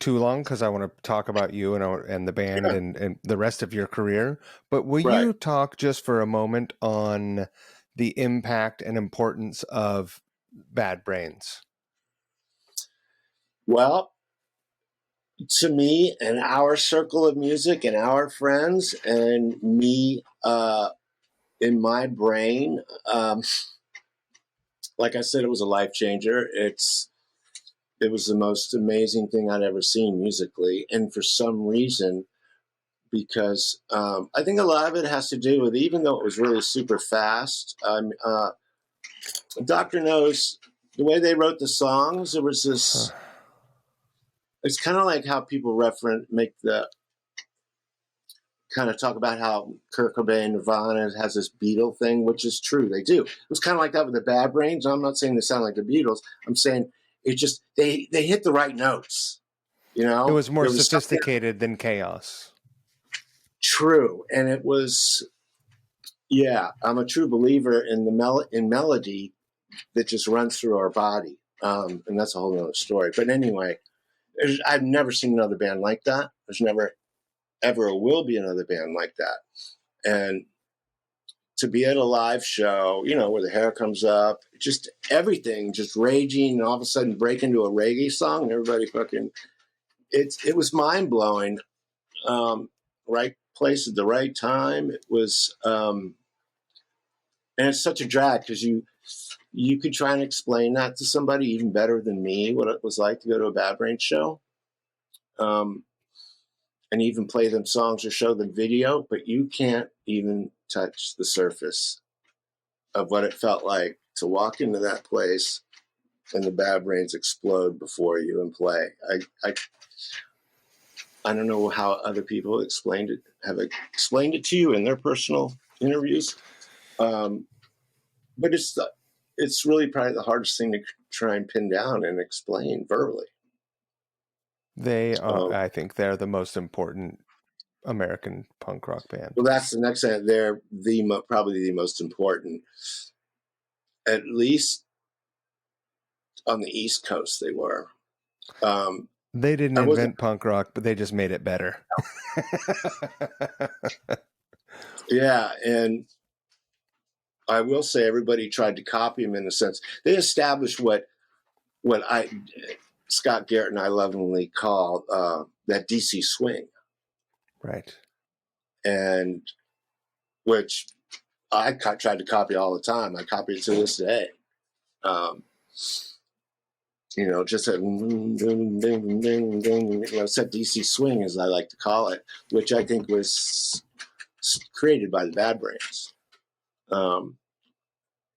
too long because I want to talk about you and the band and the rest of your career. But will you talk just for a moment on the impact and importance of Bad Brains?
Well, to me and our circle of music and our friends and me in my brain, like I said, it was a life changer. It was the most amazing thing I'd ever seen musically. And for some reason, because I think a lot of it has to do with, even though it was really super fast, Dr. Knows, the way they wrote the songs, there was this, it's kind of like how people kind of talk about how Kurt Cobain, Nirvana has this Beatle thing, which is true. They do. It was kind of like that with the Bad Brains. I'm not saying they sound like the Beatles. I'm saying it just, they hit the right notes, you know?
It was more sophisticated than Chaos.
True. And it was, yeah, I'm a true believer in in melody that just runs through our body. And that's a whole other story. But anyway, I've never seen another band like that. There's never, ever will be another band like that. And to be at a live show, you know, where the hair comes up, just everything, just raging, and all of a sudden break into a reggae song, and everybody fucking, it was mind blowing. Right place at the right time. It was, and it's such a drag because you could try and explain that to somebody even better than me, what it was like to go to a Bad Brains show. And even play them songs or show them video, but you can't even touch the surface of what it felt like to walk into that place and the Bad Brains explode before you and play. I don't know how other people have explained it to you in their personal interviews, but it's really probably the hardest thing to try and pin down and explain verbally.
They are, I think they're the most important American punk rock band.
Well, that's the next thing. They're probably the most important, at least on the East Coast. They were.
They didn't invent punk rock, but they just made it better.
Yeah, and I will say everybody tried to copy them in the sense they established what Scott Garrett and I lovingly call that DC swing.
Right. And
which I tried to copy all the time. I copy it to this day. Just a set DC swing, as I like to call it, which I think was created by the Bad Brains.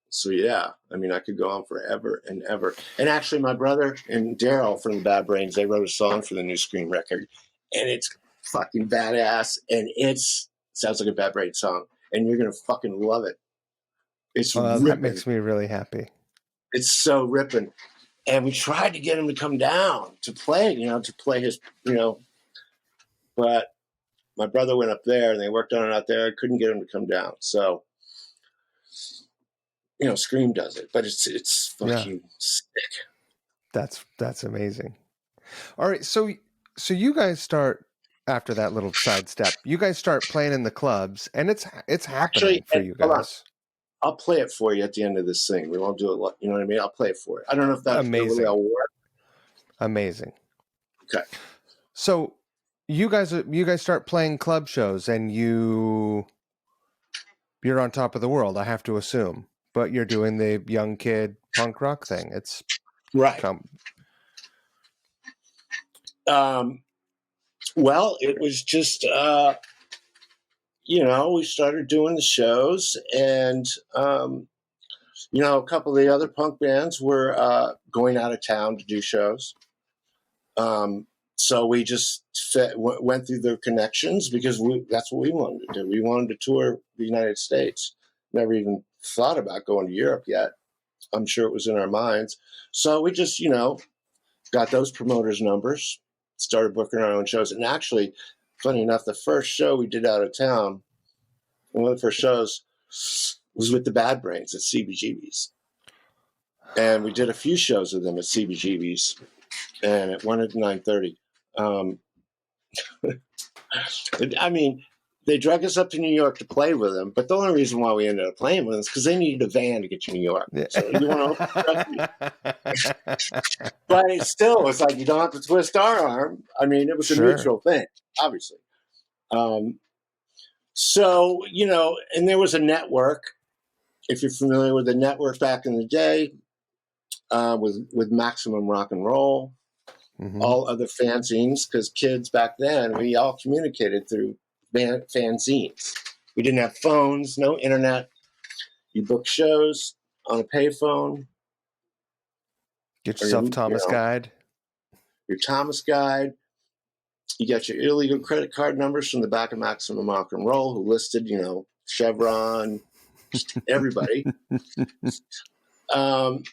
So yeah, I mean, I could go on forever and ever. And actually, my brother and Daryl from the Bad Brains, they wrote a song for the new Scream record, and it's fucking badass, and sounds like a Bad Brains song, and you're gonna fucking love it. It's
that makes me really happy.
It's so ripping. And we tried to get him to come down to play his, but my brother went up there and they worked on it out there. I couldn't get him to come down. So, Scream does it, but it's fucking sick.
That's amazing. All right. So you guys start, after that little sidestep, you guys start playing in the clubs, and it's happening for you guys.
I'll play it for you at the end of this thing. We won't do it. You know what I mean? I'll play it for you. I don't know if that's really all work.
Amazing.
Okay.
So you guys start playing club shows, and you're on top of the world, I have to assume. But you're doing the young kid punk rock thing. It's
right. Well, it was just we started doing the shows, and a couple of the other punk bands were going out of town to do shows. So we just went through their connections because that's what we wanted to do. We wanted to tour the United States. Never even thought about going to Europe yet. I'm sure it was in our minds. So we just, got those promoters' numbers, started booking our own shows. And actually, funny enough, the first show we did out of town, one of the first shows, was with the Bad Brains at CBGB's. And we did a few shows with them at CBGB's, and it went at 9:30. I mean, they drug us up to New York to play with them, but the only reason why we ended up playing with them is because they needed a van to get to New York. So you want to but it still was like, you don't have to twist our arm. I mean, it was a mutual thing, obviously. So, and there was a network, if you're familiar with the network back in the day, with Maximum Rock and Roll, all other fanzines, because kids back then, we all communicated through fanzines. We didn't have phones, no internet. You book shows on a payphone.
Get yourself Thomas Guide.
Your Thomas Guide. You got your illegal credit card numbers from the back of Maximum Rock and Roll, who listed, Chevron, everybody. And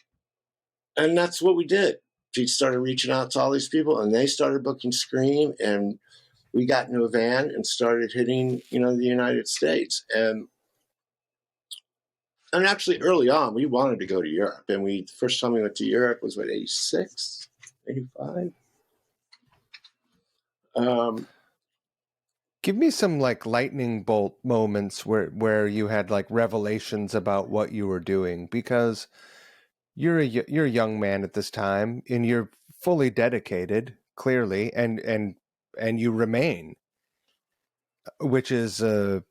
that's what we did. We started reaching out to all these people, and they started booking Scream, and we got into a van and started hitting, the United States. And actually early on, we wanted to go to Europe. And the first time we went to Europe was, 86, 85?
Give me some lightning bolt moments where you had revelations about what you were doing, because you're a young man at this time, and you're fully dedicated, clearly, and you remain, which is that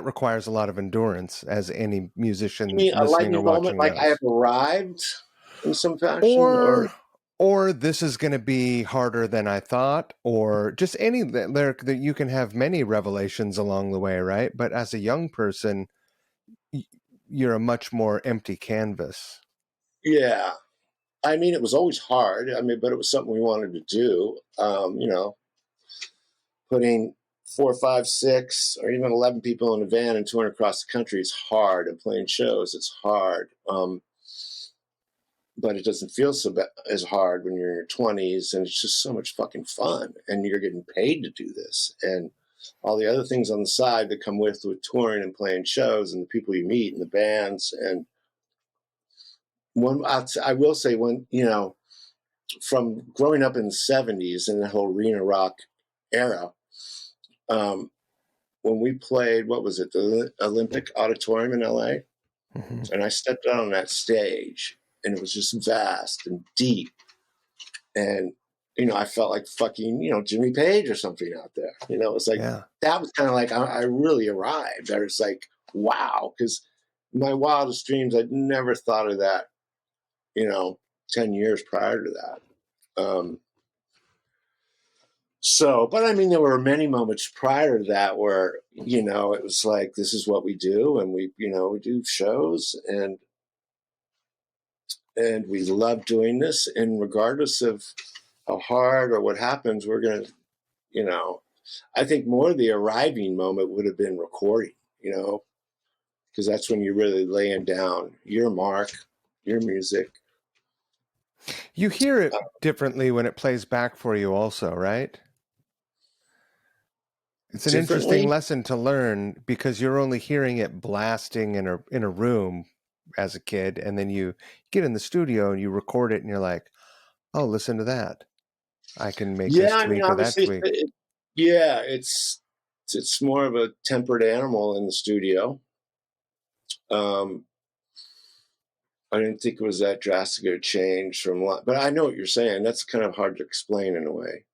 requires a lot of endurance, as any musician.
You mean a lightning moment, like I have arrived in some fashion,
or this is going to be harder than I thought, or just any that you can have many revelations along the way, right? But as a young person, you're a much more empty canvas.
Yeah. I mean, it was always hard. I mean, but it was something we wanted to do. You know, putting 4, 5, 6, or even 11 people in a van and touring across the country is hard. And playing shows, it's hard. But it doesn't feel as hard when you're in your 20s, and it's just so much fucking fun. And you're getting paid to do this, and all the other things on the side that come with touring and playing shows, and the people you meet, and the bands. And I will say, when you know, from growing up in the 70s and the whole arena rock era, when we played, what was it, the Olympic Auditorium in LA, and I stepped out on that stage, and it was just vast and deep, and you know, I felt like fucking, you know, Jimmy Page or something out there. You know, it was like that was kind of like I really arrived. I was like, wow, because my wildest dreams, I'd never thought of that. You know, 10 years prior to that. So, but I mean, there were many moments prior to that where, you know, it was like, this is what we do. And we, you know, we do shows, and we love doing this. And regardless of how hard or what happens, we're going to, you know, I think more the arriving moment would have been recording, you know, because that's when you're really laying down your mark, your music.
You hear it differently when it plays back for you also, right? It's an interesting lesson to learn, because you're only hearing it blasting in a room as a kid, and then you get in the studio and you record it and you're like, oh, listen to that. I can make this tweak or that tweak.
It's more of a tempered animal in the studio. I didn't think it was that drastic a change from, but I know what you're saying. That's kind of hard to explain in a way.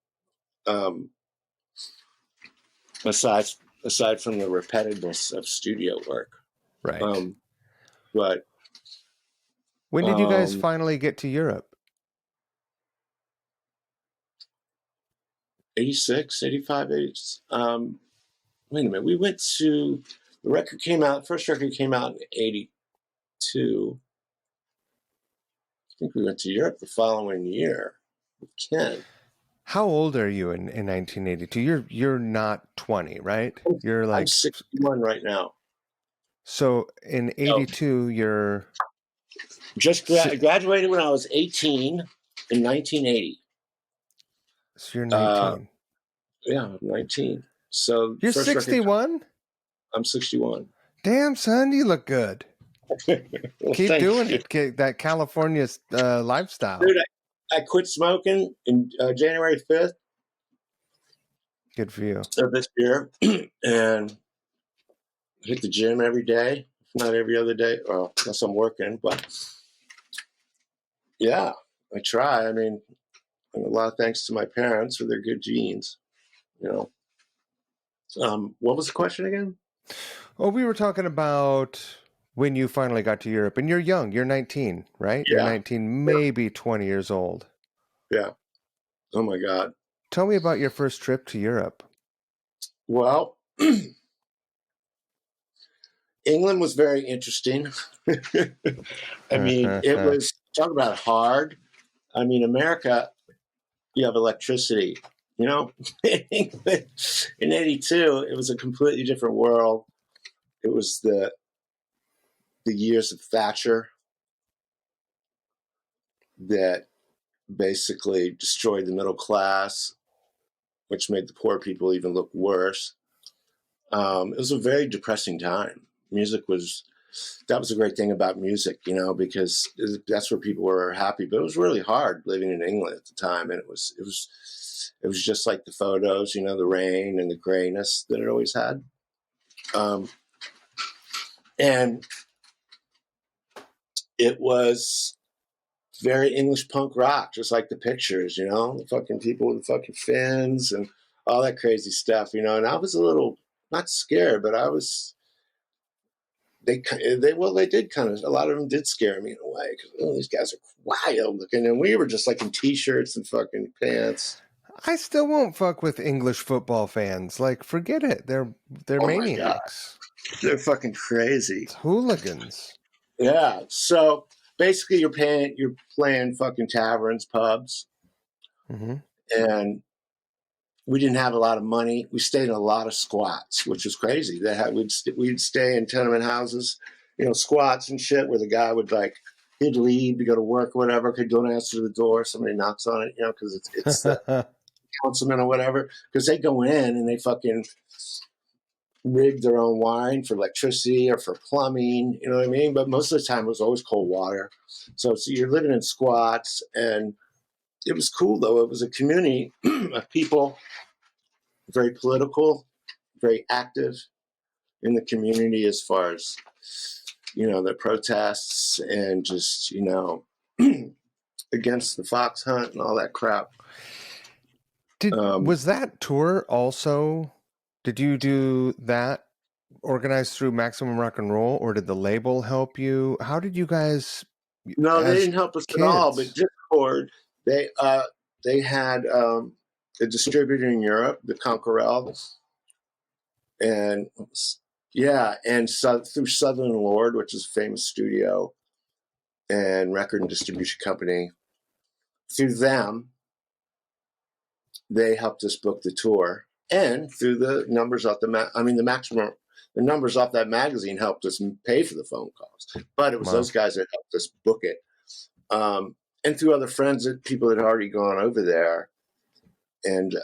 Aside from the repetitiveness of studio work,
right?
But
when did you guys finally get to Europe?
86, 85, 80. Wait a minute. We went to, the record came out, first record came out in 82. I think we went to Europe the following year with Ken.
How old are you in 1982? You're not 20, right? You're like,
I'm 61 right now.
So in 82, you're
just graduated when I was 18 in 1980.
So you're 19.
Yeah, I'm 19. So
you're 61?
I'm 61.
Damn, son, you look good.
Well,
keep doing it. That California lifestyle.
Dude, I quit smoking in January 5th.
Good for you.
Of this year, and hit the gym every day, if not every other day. Well, unless I'm working, but yeah, I try. I mean, and a lot of thanks to my parents for their good genes. You know, what was the question again?
Well, we were talking about when you finally got to Europe, and you're young. You're 19, right?
Yeah.
You're 19, maybe 20 years old.
Yeah. Oh my God.
Tell me about your first trip to Europe.
Well, England was very interesting. I mean, it was, talk about hard. I mean, America, you have electricity, you know. In 82, it was a completely different world. It was the years of Thatcher that basically destroyed the middle class, which made the poor people even look worse. It was a very depressing time. That was a great thing about music, you know, because that's where people were happy. But it was really hard living in England at the time, and it was just like the photos, you know, the rain and the grayness that it always had. And it was very English punk rock, just like the pictures, you know, the fucking people with the fucking fins and all that crazy stuff, you know. And I was a little, not scared, but I was. They did kind of, a lot of them did scare me in a way, because these guys are wild looking, and we were just like in t-shirts and fucking pants.
I still won't fuck with English football fans. Like, forget it. They're maniacs.
They're fucking crazy.
It's hooligans.
Yeah. So basically, you're playing fucking taverns, pubs,
Mm-hmm.
and we didn't have a lot of money. We stayed in a lot of squats, which was crazy. We'd stay in tenement houses, squats and shit, where the guy would he'd leave to go to work or whatever. Could don't answer the door. Somebody knocks on it, because it's the councilman or whatever. Because they go in and they fucking rig their own wine for electricity or for plumbing. You know what I mean? But most of the time, it was always cold water. So you're living in squats, and it was cool though. It was a community of people, very political, very active in the community as far as the protests and just against the fox hunt and all that crap.
Was that tour also? Did you do that organized through Maximum Rock and Roll, or did the label help you? How did you guys?
No, they didn't help us at all. But Dischord, they had a distributor in Europe, the Conquerel, and through Southern Lord, which is a famous studio and record and distribution company. Through them, they helped us book the tour, and through the numbers off the numbers off that magazine helped us pay for the phone calls. But it was those guys that helped us book it, and through other friends and people that had already gone over there, and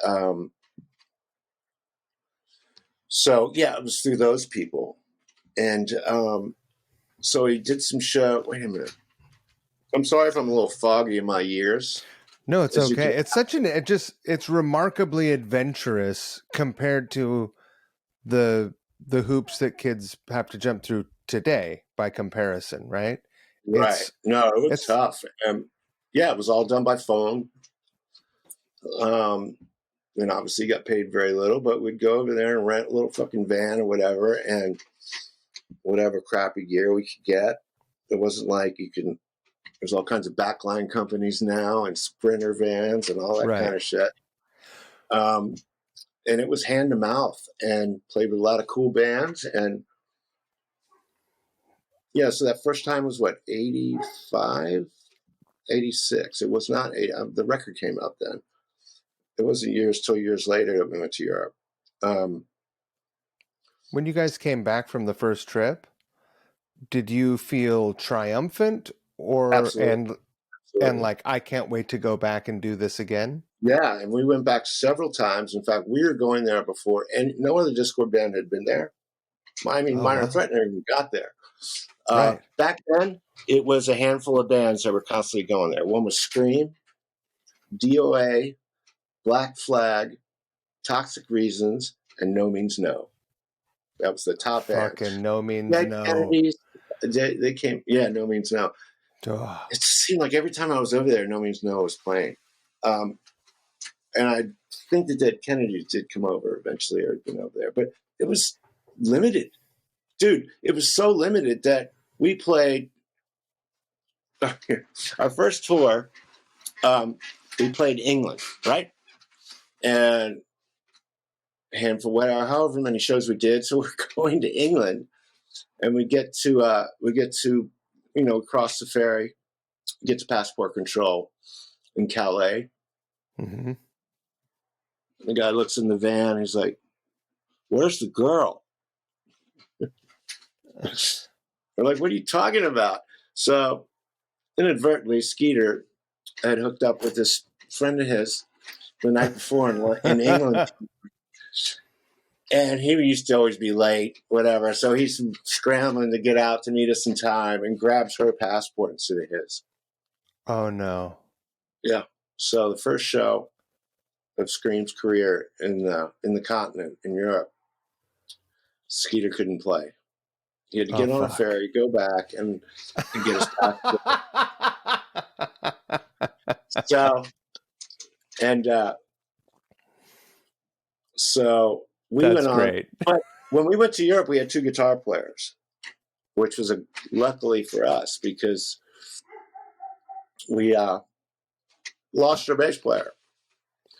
so it was through those people, and so he did some show. Wait a minute. I'm sorry if I'm a little foggy in my ears.
No, it's okay. It's it's remarkably adventurous compared to the hoops that kids have to jump through today by comparison, right?
Right. No, it was tough. It was all done by phone. And obviously got paid very little, but we'd go over there and rent a little fucking van or whatever, and whatever crappy gear we could get. It wasn't like there's all kinds of backline companies now and Sprinter vans and all that kind of shit. And it was hand to mouth, and played with a lot of cool bands. And so that first time was 85, 86. It was not 80. The record came out then. It wasn't till years later that we went to Europe.
When you guys came back from the first trip, did you feel triumphant and like, I can't wait to go back and do this again?
Yeah, and we went back several times. In fact, we were going there before, and no other Dischord band had been there. Minor Threat never even got there. Back then, it was a handful of bands that were constantly going there. One was Scream, DOA, Black Flag, Toxic Reasons, and No Means No. That was the top band.
Fucking No Means No.
Kennedys, they came. Yeah, No Means No.
Oh.
It seemed like every time I was over there, No Means No was playing. And I think the Dead Kennedys did come over eventually, or been over there, but it was limited. Dude, it was so limited that we played our first tour. We played England, right? And for however many shows we did, so we're going to England, and we get to cross the ferry, get to passport control in Calais.
Mm-hmm.
The guy looks in the van. He's like, "Where's the girl?" We're like, "What are you talking about?" So inadvertently, Skeeter had hooked up with this friend of his the night before in England. And he used to always be late, whatever. So he's scrambling to get out to meet us in time, and grabs her passport instead of his.
Oh, no.
Yeah. So the first show of Scream's career in the continent, in Europe, Skeeter couldn't play. He had to get on a ferry, go back, and get his passport. So we went on. Great. But when we went to Europe, we had two guitar players, which was luckily for us, because we lost our bass player.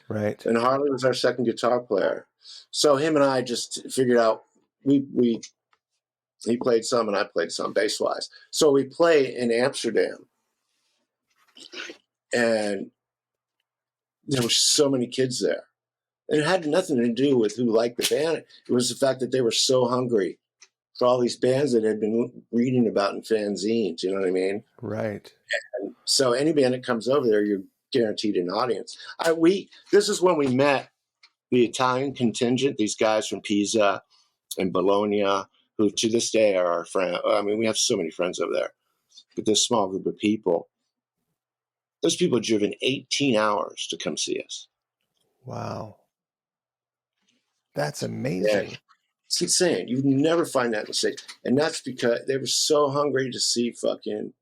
Right.
And Harley was our second guitar player. So him and I just figured out we He played some and I played some bass-wise. So we play in Amsterdam. And there were so many kids there. And it had nothing to do with who liked the band. It was the fact that they were so hungry for all these bands that had been reading about in fanzines. You know what I mean?
Right.
And so any band that comes over there, you're guaranteed an audience. This is when we met the Italian contingent, these guys from Pisa and Bologna, who to this day are our friends. I mean, we have so many friends over there. But this small group of people, those people had driven 18 hours to come see us.
Wow. That's amazing.
Yeah. It's insane. You'd never find that in the States. And that's because they were so hungry to see fucking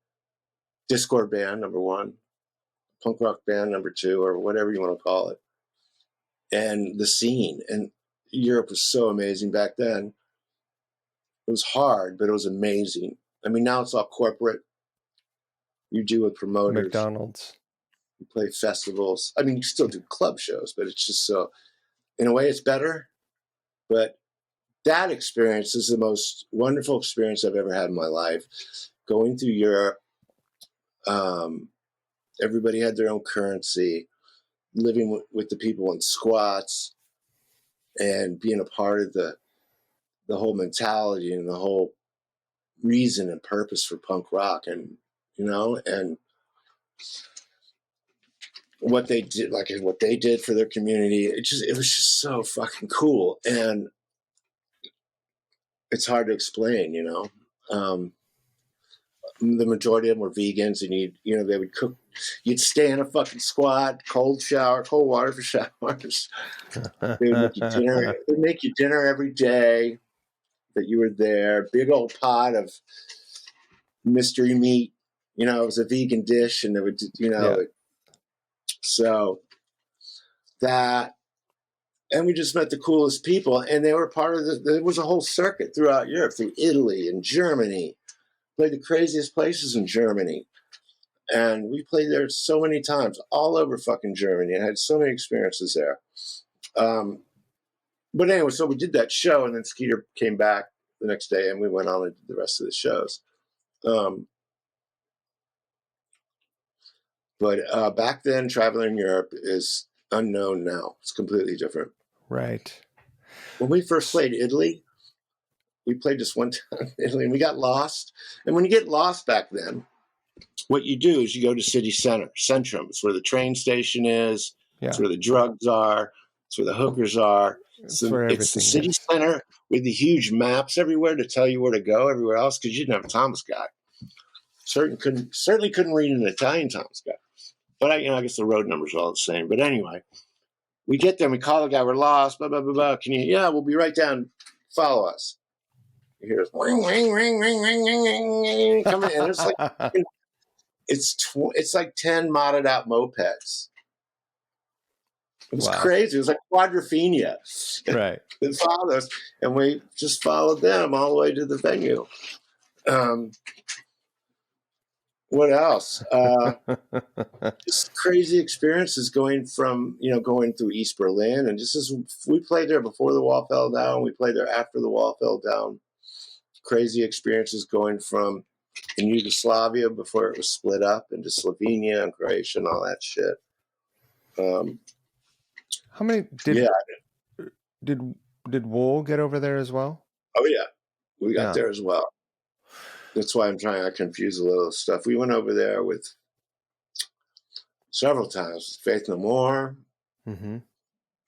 Dischord band, number one, punk rock band, number two, or whatever you want to call it. And the scene. And Europe was so amazing back then. It was hard, but it was amazing. I mean, now it's all corporate. You do with promoters.
McDonald's.
You play festivals. I mean, you still do club shows, but it's just so, in a way, it's better. But that experience is the most wonderful experience I've ever had in my life. Going through Europe, everybody had their own currency, living with the people in squats, and being a part of the whole mentality and the whole reason and purpose for punk rock, and and what they did for their community. It was just so fucking cool, and it's hard to explain, the majority of them were vegans, and they would cook. You'd stay in a fucking squat, cold water for showers. They would make you dinner. They'd make you dinner every day that you were there. Big old pot of mystery meat. It was a vegan dish, and they would, so that, and we just met the coolest people, and they were part of there was a whole circuit throughout Europe, through Italy and Germany. Played the craziest places in Germany. And we played there so many times, all over fucking Germany. I had so many experiences there. But anyway, so we did that show, and then Skeeter came back the next day, and we went on and did the rest of the shows. But back then, traveling in Europe is unknown now. It's completely different.
Right.
When we first played Italy, we played just one time in Italy, and we got lost. And when you get lost back then, what you do is you go to city centrum. It's where the train station is. Yeah. It's where the drugs are. It's where the hookers are. It's the city center with the huge maps everywhere to tell you where to go everywhere else, because you didn't have a Thomas guide. Certainly couldn't read an Italian Thomas guide. But I guess the road numbers are all the same. But anyway, we get there and we call the guy, we're lost, blah, blah, blah, blah. We'll be right down. Follow us. You hear us ring, ring, ring, ring, ring, ring, ring, ring, coming in. It's like it's like 10 modded out mopeds. It was crazy. It was like quadrophenia.
Right.
They followed us, and we just followed them all the way to the venue. What else? Just crazy experiences going through East Berlin, and we played there before the wall fell down. We played there after the wall fell down. Crazy experiences going from in Yugoslavia before it was split up into Slovenia and Croatia and all that shit.
How many did Wool get over there as well?
Oh yeah, we got there as well. That's why I'm trying to confuse a little stuff. We went over there with several times. Faith No More.
Mm-hmm.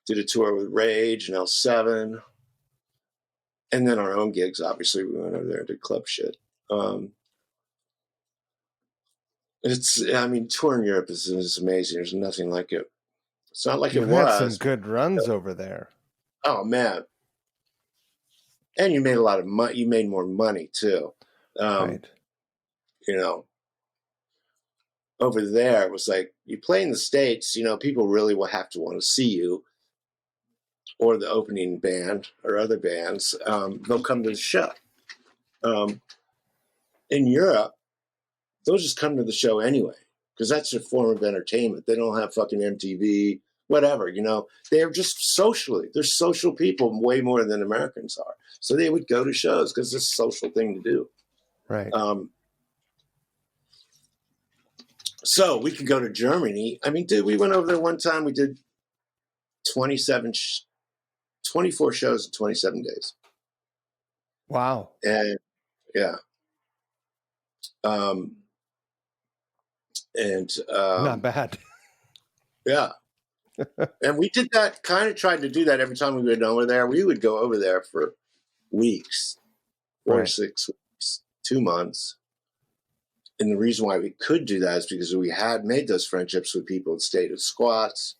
Did
a tour with Rage and L7. And then our own gigs, obviously. We went over there and did club shit. Touring Europe is amazing. There's nothing like it. It's not like it was.
You had some good runs over there.
Oh, man. And you made a lot of money. You made more money, too.
Right.
Over there, it was like, you play in the States, people really will have to want to see you, or the opening band or other bands. They'll come to the show. In Europe, they'll just come to the show anyway, because that's their form of entertainment. They don't have fucking MTV whatever, they're just they're social people way more than Americans are. So they would go to shows because it's a social thing to do.
Right.
So we could go to Germany. I mean, dude, we went over there one time. We did 24 shows in 27 days.
Wow.
And yeah.
Not bad.
Yeah. And we did that, kind of tried to do that every time we went over there. We would go over there for weeks, 4 or 6 weeks, 2 months. And the reason why we could do that is because we had made those friendships with people that stayed at squats.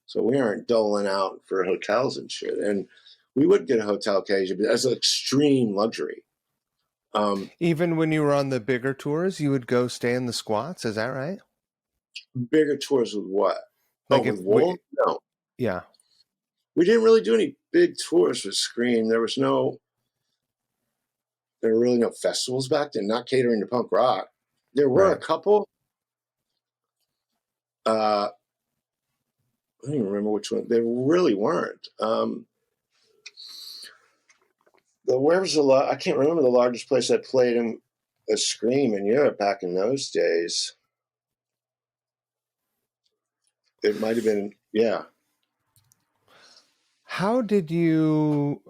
So we aren't doling out for hotels and shit. And we would get a hotel occasion, but that's an extreme luxury.
Even when you were on the bigger tours, you would go stay in the squats. Is that right?
Bigger tours with what?
Like
with Wool? No.
Yeah.
We didn't really do any big tours with Scream. There were really no festivals back then, not catering to punk rock. There were a couple. I don't even remember which one. They really weren't. Where was I can't remember the largest place I played in a Scream in Europe back in those days. It might have been, yeah.
How did you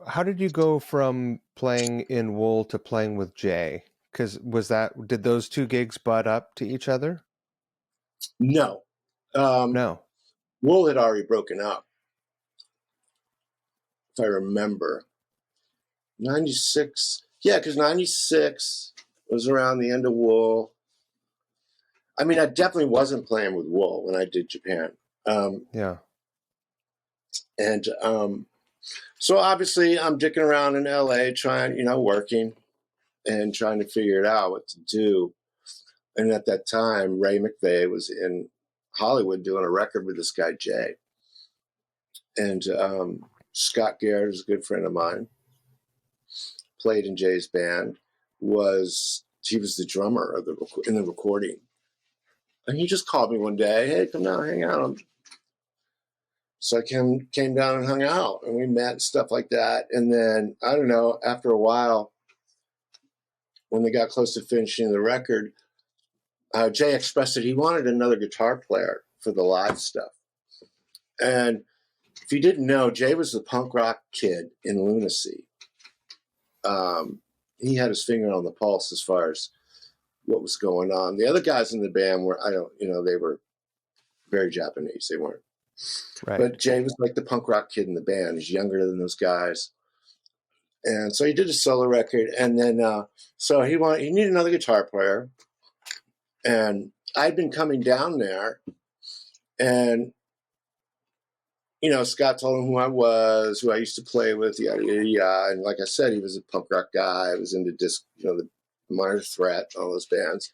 go from playing in Wool to playing with Jay? Because did those two gigs butt up to each other?
No.
No.
Wool had already broken up, if I remember. 96. Yeah, because 96 was around the end of Wool. I mean, I definitely wasn't playing with Wool when I did Japan.
Yeah.
And so obviously I'm dicking around in LA trying, working and trying to figure it out what to do. And at that time, Ray McVeigh was in Hollywood doing a record with this guy, Jay. And Scott Garrett is a good friend of mine, played in Jay's band, he was the drummer in the recording. And he just called me one day, hey, come down, hang out. So I came down and hung out, and we met and stuff like that. And then, I don't know, after a while, when they got close to finishing the record, Jay expressed that he wanted another guitar player for the live stuff. And if you didn't know, Jay was the punk rock kid in Lunacy. He had his finger on the pulse as far as what was going on. The other guys in the band were, they were very Japanese. They weren't. Right. But Jay was like the punk rock kid in the band. He's younger than those guys. And so he did a solo record. And then, so he needed another guitar player. And I'd been coming down there, and, Scott told him who I was, who I used to play with, yada, yada, yada. And like I said, he was a punk rock guy. I was into the Minor Threat, all those bands.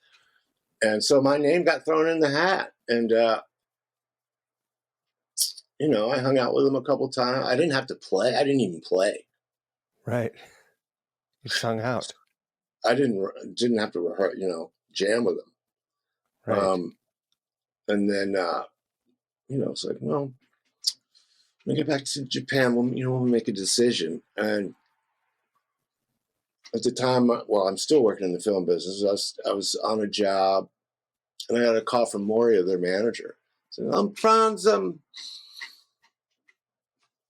And so my name got thrown in the hat. And, I hung out with him a couple times. I didn't have to play. I didn't even play.
Right. You just hung out.
I didn't have to rehearse, jam with him.
Right.
And then, it's like, well, when I get back to Japan, we'll make a decision. And at the time, I'm still working in the film business. I was on a job, and I got a call from Moria, their manager. Saying, I'm Franz,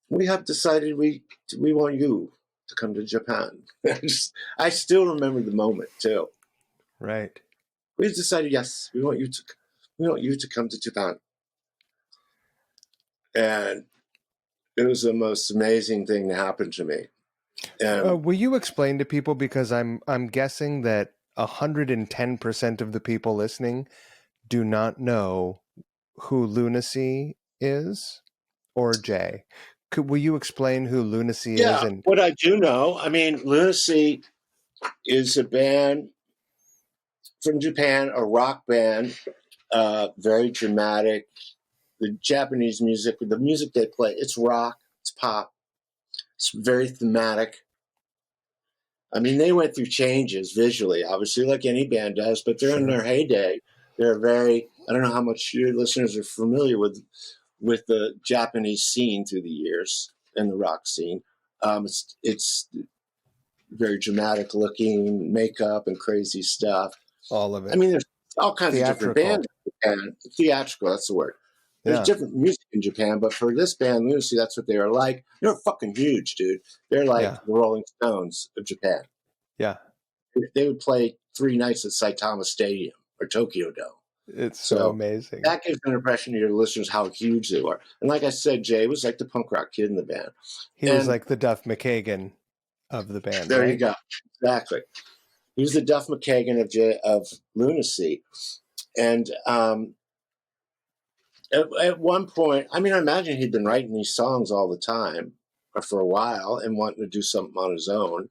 we have decided we want you to come to Japan. I still remember the moment too.
Right.
We've decided, yes, we want you to come to Japan. And it was the most amazing thing to happen to me. And
will you explain to people, because I'm guessing that 110% of the people listening do not know who Lunacy is or Jay. Will you explain who Lunacy is? And
what I do know, Lunacy is a band from Japan, a rock band, very dramatic. The Japanese music, the music they play, it's rock, it's pop, it's very thematic. They went through changes visually, obviously, like any band does, but they're in their heyday. They're very, I don't know how much your listeners are familiar with with the Japanese scene through the years and the rock scene. It's very dramatic looking makeup and crazy stuff.
All of it.
I mean, there's all kinds of different bands in Japan. Theatrical, that's the word. There's different music in Japan, but for this band, Lunacy, that's what they were like. They're fucking huge, dude. They're like the Rolling Stones of Japan.
Yeah.
They would play 3 nights at Saitama Stadium or Tokyo Dome.
It's so amazing.
That gives an impression to your listeners how huge they were. And like I said, Jay was like the punk rock kid in the band.
He was like the Duff McKagan of the band.
There you go. Exactly. He was the Duff McKagan of Lunacy. And at one point, I mean, I imagine he'd been writing these songs all the time or for a while and wanting to do something on his own.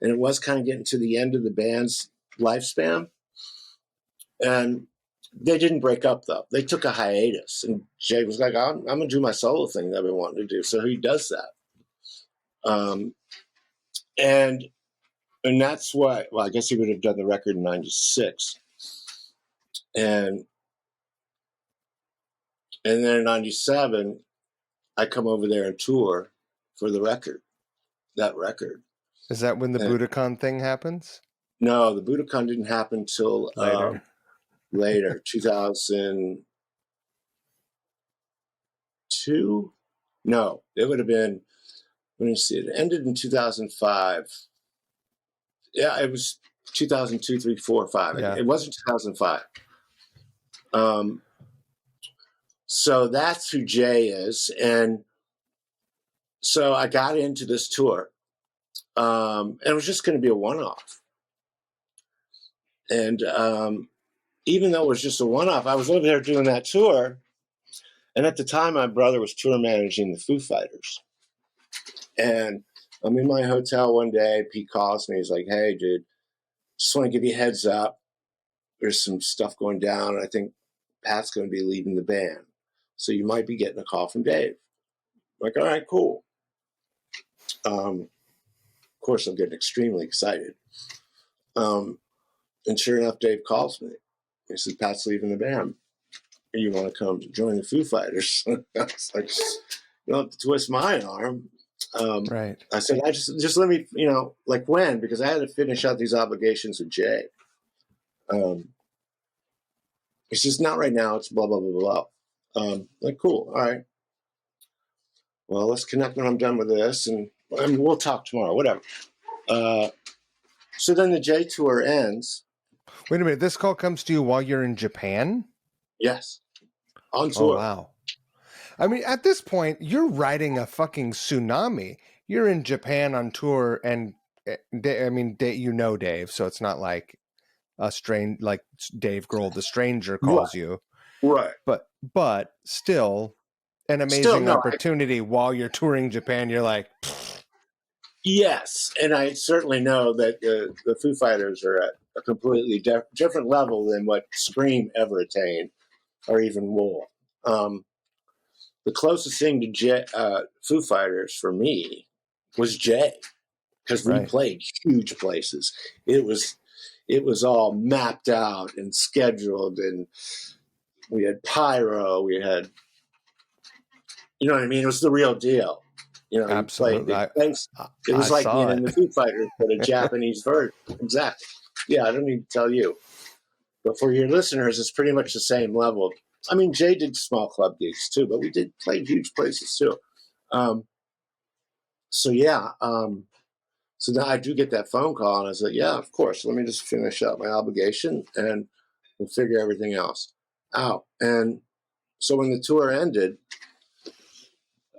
And it was kind of getting to the end of the band's lifespan. And they didn't break up, though. They took a hiatus. And Jay was like, I'm going to do my solo thing that I've been wanting to do. So he does that. And that's why, well, I guess he would have done the record in 96. And then in 97, I come over there and tour for the record, that record.
Is that when the Budokan thing happens?
No, the Budokan didn't happen till later, 2002? No, it would have been, let me see, it ended in 2005. Yeah, it was 2002, 3, 4, 5.
Yeah.
It wasn't 2005. So that's who Jay is. And so I got into this tour. And it was just going to be a one-off. And even though it was just a one-off, I was over there doing that tour. And at the time, my brother was tour managing the Foo Fighters. And I'm in my hotel one day. Pete calls me. He's like, hey, dude, just want to give you a heads up. There's some stuff going down. I think Pat's going to be leaving the band. So you might be getting a call from Dave. I'm like, all right, cool. Of course, I'm getting extremely excited. And sure enough, Dave calls me. He said, Pat's leaving the band. You want to come join the Foo Fighters? I was like, you don't have to twist my arm.
Right.
I said, I just let me, like when? Because I had to finish out these obligations with Jay. It's just not right now. It's blah, blah, blah, blah. Like, cool. All right. Well, let's connect when I'm done with this, and we'll talk tomorrow, whatever. So then the J tour ends.
Wait a minute. This call comes to you while you're in Japan?
Yes. On tour.
Oh, wow. I mean, at this point, you're riding a fucking tsunami. You're in Japan on tour, and Dave, so it's not like like Dave Grohl, the stranger, calls you.
Right.
But still an amazing opportunity while you're touring Japan. You're like, pfft.
Yes. And I certainly know that the Foo Fighters are at a completely different level than what Scream ever attained, or even more. The closest thing to Foo Fighters for me was Jay, because we played huge places. It was all mapped out and scheduled, and we had pyro, we had, you know what I mean? It was the real deal.
Absolutely.
It was like being in the Foo Fighters, but a Japanese version. Exactly. Yeah, I don't need to tell you. But for your listeners, it's pretty much the same level. I mean, Jay did small club gigs too, but we did play huge places too. So now I do get that phone call, and I said, yeah, of course. Let me just finish up my obligation, and we'll figure everything else out. And so when the tour ended,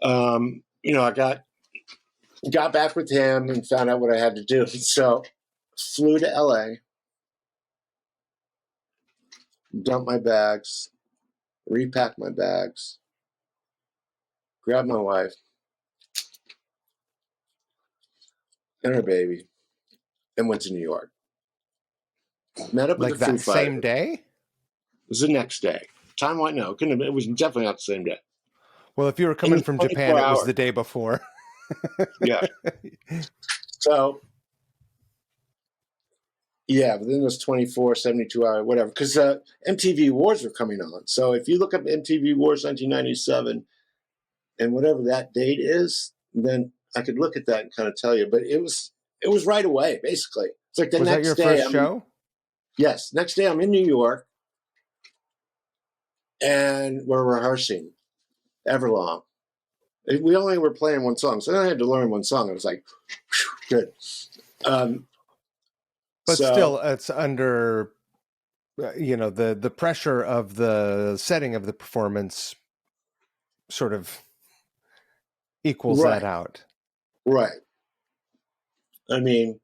I got back with him and found out what I had to do. So flew to LA, dumped my bags, repacked my bags, grabbed my wife and her baby, and went to New York. Met up with the Foo Fighters.
Same day?
It was the next day. Time-wise, no, it was definitely not the same day.
Well, if you were coming from Japan, it was the day before.
Yeah. So, Yeah, within those 24, 72 hour, whatever. Because MTV Wars were coming on. So if you look up MTV Wars 1997 and whatever that date is, then I could look at that and kind of tell you. But it was right away, basically. It's like the
Was that your
next day.
first show?
Yes, next day I'm in New York, and we're rehearsing Everlong. We only were playing one song, so then I had to learn one song. I was like, good.
But still, it's under, the pressure of the setting of the performance sort of equals that out.
Right. I mean,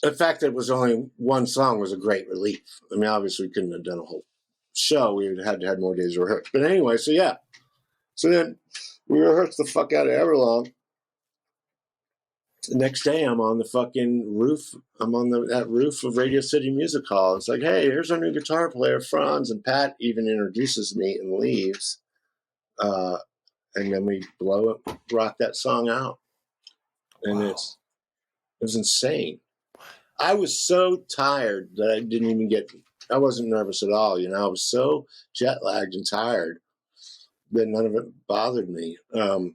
the fact that it was only one song was a great relief. I mean, obviously, we couldn't have done a whole show. We had to have more days to rehearse. But anyway, so yeah. So then we rehearsed the fuck out of Everlong. The next day, I'm on the fucking roof. I'm on that roof of Radio City Music Hall. It's like, hey, here's our new guitar player, Franz. And Pat even introduces me and leaves. And then we rock that song out. And
Wow.
it was insane. I was so tired that I wasn't nervous at all. I was so jet lagged and tired that none of it bothered me. So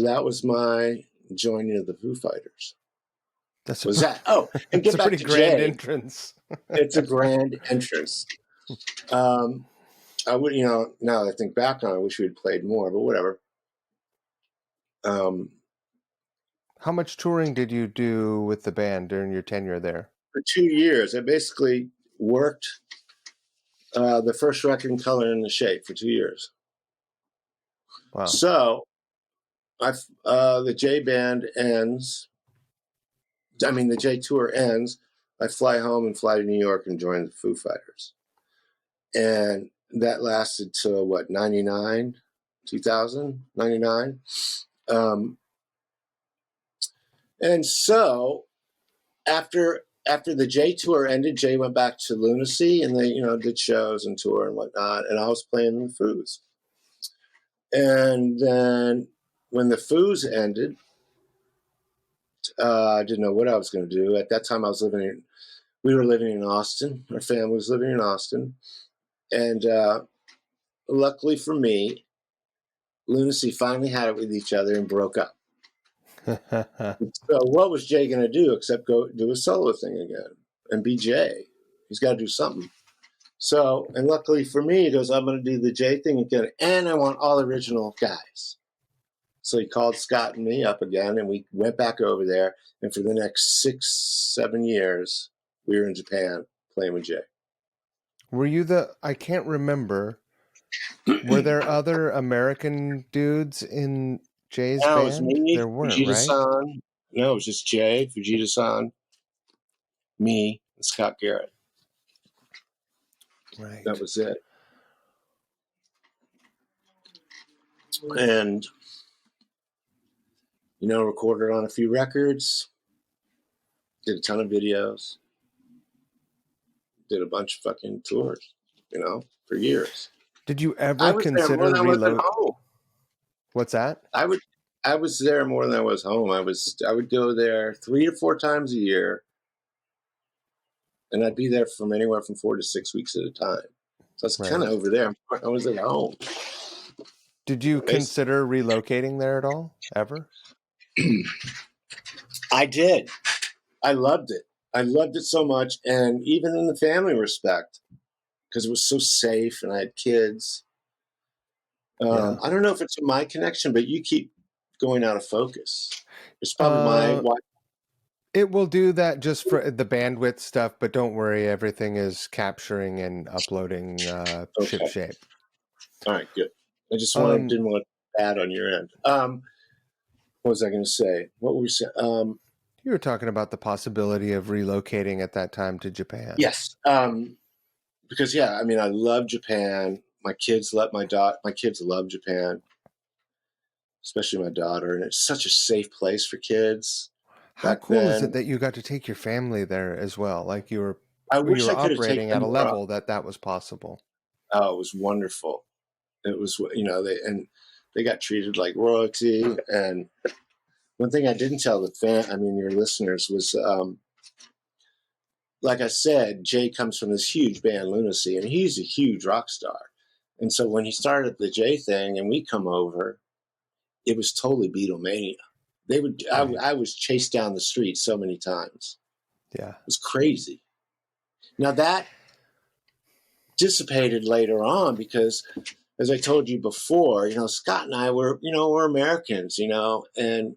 that was my joining of the Foo Fighters. And get
a
back
pretty
to
grand
Jay.
entrance.
It's a grand entrance. I would, now that I think back on it, I wish we had played more, but whatever.
How much touring did you do with the band during your tenure there?
For 2 years, I basically worked the first record in Color and the Shape for 2 years.
Wow.
So the J band ends. The J tour ends. I fly home and fly to New York and join the Foo Fighters. And that lasted till 99, 2000, 99. And so after the J tour ended, Jay went back to Lunacy and they, did shows and tour and whatnot. And I was playing in the Foos. And then when the Foos ended, I didn't know what I was going to do. At that time, we were living in Austin. Our family was living in Austin. And luckily for me, Lunacy finally had it with each other and broke up. So what was Jay going to do except go do a solo thing again and be Jay? He's got to do something. So, and luckily for me, he goes, I'm going to do the Jay thing again, and I want all original guys. So he called Scott and me up again, and we went back over there. And for the next 6-7 years, we were in Japan playing with Jay.
Were you I can't remember. Were there other American dudes in Jay's band?
It was me,
there weren't,
Fujita-san.
right?
No, it was just Jay, Fujita-san, me, and Scott Garrett.
Right.
That was it. And, recorded on a few records, did a ton of videos, did a bunch of fucking tours, for years.
Did you ever consider reload? What's that?
I was there more than I was home. I would go there 3 to 4 times a year, and I'd be there from anywhere from 4 to 6 weeks at a time. So I was kind of over there. I was at home.
Did you consider relocating there at all, ever?
I did. I loved it. I loved it so much, and even in the family respect, because it was so safe, and I had kids. I don't know if it's my connection, but you keep going out of focus. It's probably my wife.
It will do that just for the bandwidth stuff, but don't worry, everything is capturing and uploading ship shape.
All right, good. I just didn't want to add on your end. What was I going to say? What were we saying?
You were talking about the possibility of relocating at that time to Japan.
Yes, because I love Japan. My kids love Japan, especially my daughter, and it's such a safe place for kids.
How cool is it that you got to take your family there as well? Like you were operating at a level that was possible.
Oh, it was wonderful. It was, they got treated like royalty. And one thing I didn't tell your listeners was, like I said, Jay comes from this huge band, Lunacy, and he's a huge rock star. And so when he started the Jay thing and we come over, it was totally Beatlemania. I was chased down the street so many times.
Yeah.
It was crazy. Now that dissipated later on because, as I told you before, Scott and I we're Americans, and,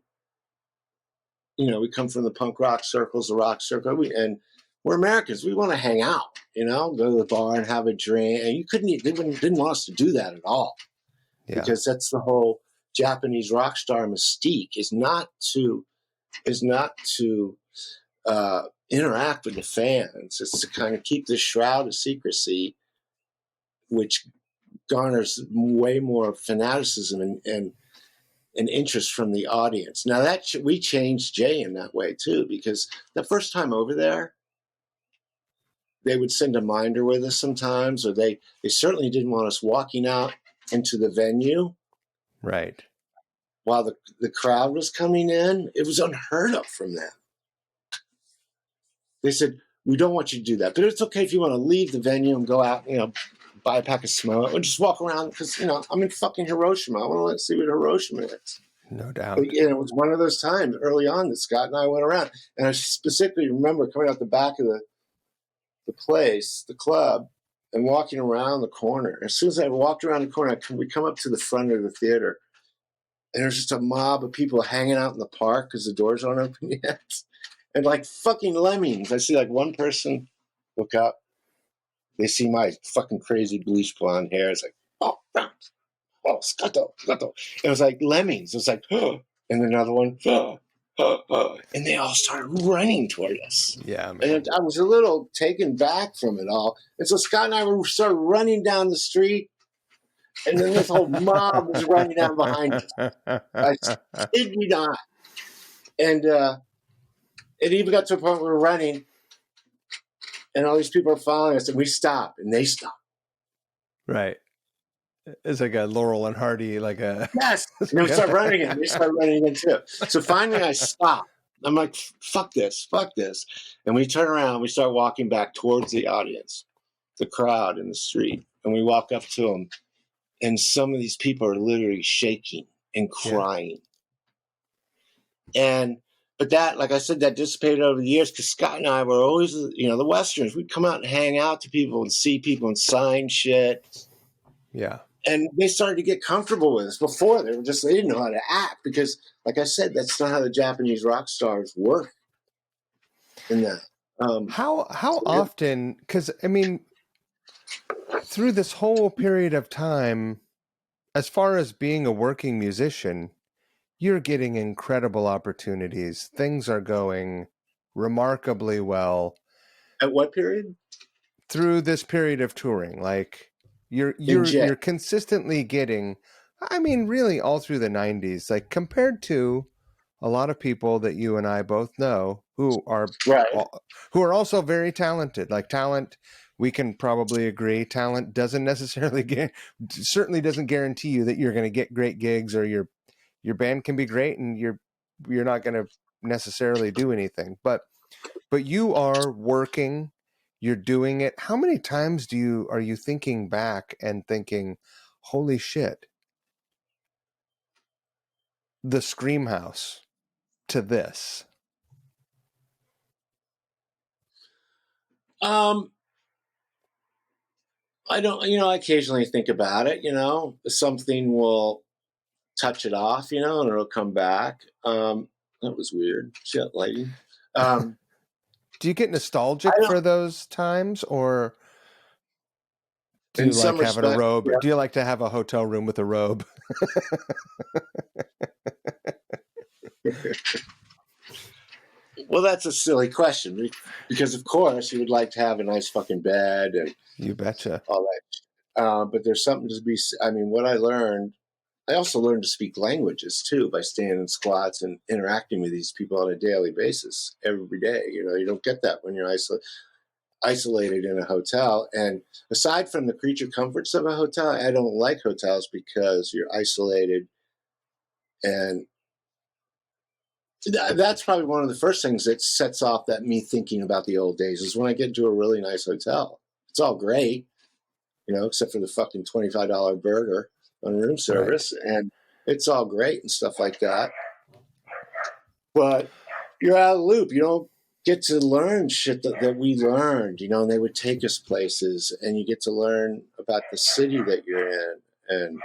we come from the punk rock circles, the rock circle, and we're Americans. We want to hang out, go to the bar and have a drink. And they didn't want us to do that at all.
Yeah.
Because that's the whole Japanese rock star mystique is not to interact with the fans. It's to kind of keep this shroud of secrecy, which garners way more fanaticism and interest from the audience. Now we changed Jay in that way too, because the first time over there, they would send a minder with us sometimes, or they certainly didn't want us walking out into the venue.
Right.
While the crowd was coming in. It was unheard of from them. They said, we don't want you to do that, but it's okay if you want to leave the venue and go out, buy a pack of smoke and just walk around because, I'm in fucking Hiroshima. I want to see what Hiroshima is.
No doubt.
But, it was one of those times early on that Scott and I went around. And I specifically remember coming out the back of the place, the club, and walking around the corner. As soon as I walked around the corner, we come up to the front of the theater. And there's just a mob of people hanging out in the park because the doors aren't open yet. And like fucking lemmings. I see like one person look up. They see my fucking crazy bleach blonde hair. It's like, oh, Franz. Oh, Scotto. And it was like lemmings. It was like, oh. And another one, oh. And they all started running toward us.
Yeah, man.
And I was a little taken back from it all. And so Scott and I started running down the street. And then this whole mob was running down behind us. I kid you not. And it even got to a point where we're running, and all these people are following us, and we stop, and they stop.
Right. It's like a Laurel and Hardy, like a...
Yes. And then we start running again. They start running again, too. So finally I stop. I'm like, fuck this. And we turn around, we start walking back towards the audience, the crowd in the street. And we walk up to them. And some of these people are literally shaking and crying. Yeah. But that, like I said, that dissipated over the years because Scott and I were always, the Westerns. We'd come out and hang out to people and see people and sign shit.
Yeah.
And they started to get comfortable with us. Before, they didn't know how to act because, like I said, that's not how the Japanese rock stars work in that.
How often, because, through this whole period of time, as far as being a working musician, you're getting incredible opportunities. Things are going remarkably well.
At what period?
Through this period of touring, like you're consistently getting, really all through the 90s, like compared to a lot of people that you and I both know who are also very talented. Like talent, we can probably agree, talent doesn't necessarily certainly doesn't guarantee you that you're going to get great gigs, or your band can be great and you're not going to necessarily do anything. But you are working, you're doing it. How many times are you thinking back and thinking, holy shit, the Scream House to this?
I don't, I occasionally think about it, something will touch it off, and it'll come back. That was weird. Shit, lady.
Do you get nostalgic for those times, or do you like having a robe? Yeah. Do you like to have a hotel room with a robe?
Well, that's a silly question because, of course, you would like to have a nice fucking bed and
you betcha
all that. But there's something to be. What I also learned to speak languages too by standing in squats and interacting with these people on a daily basis every day. You don't get that when you're isolated in a hotel. And aside from the creature comforts of a hotel, I don't like hotels because you're isolated and That's probably one of the first things that sets off that me thinking about the old days is when I get into a really nice hotel. It's all great, except for the fucking $25 burger on room service, and it's all great and stuff like that. But you're out of the loop. You don't get to learn shit that we learned, and they would take us places, and you get to learn about the city that you're in and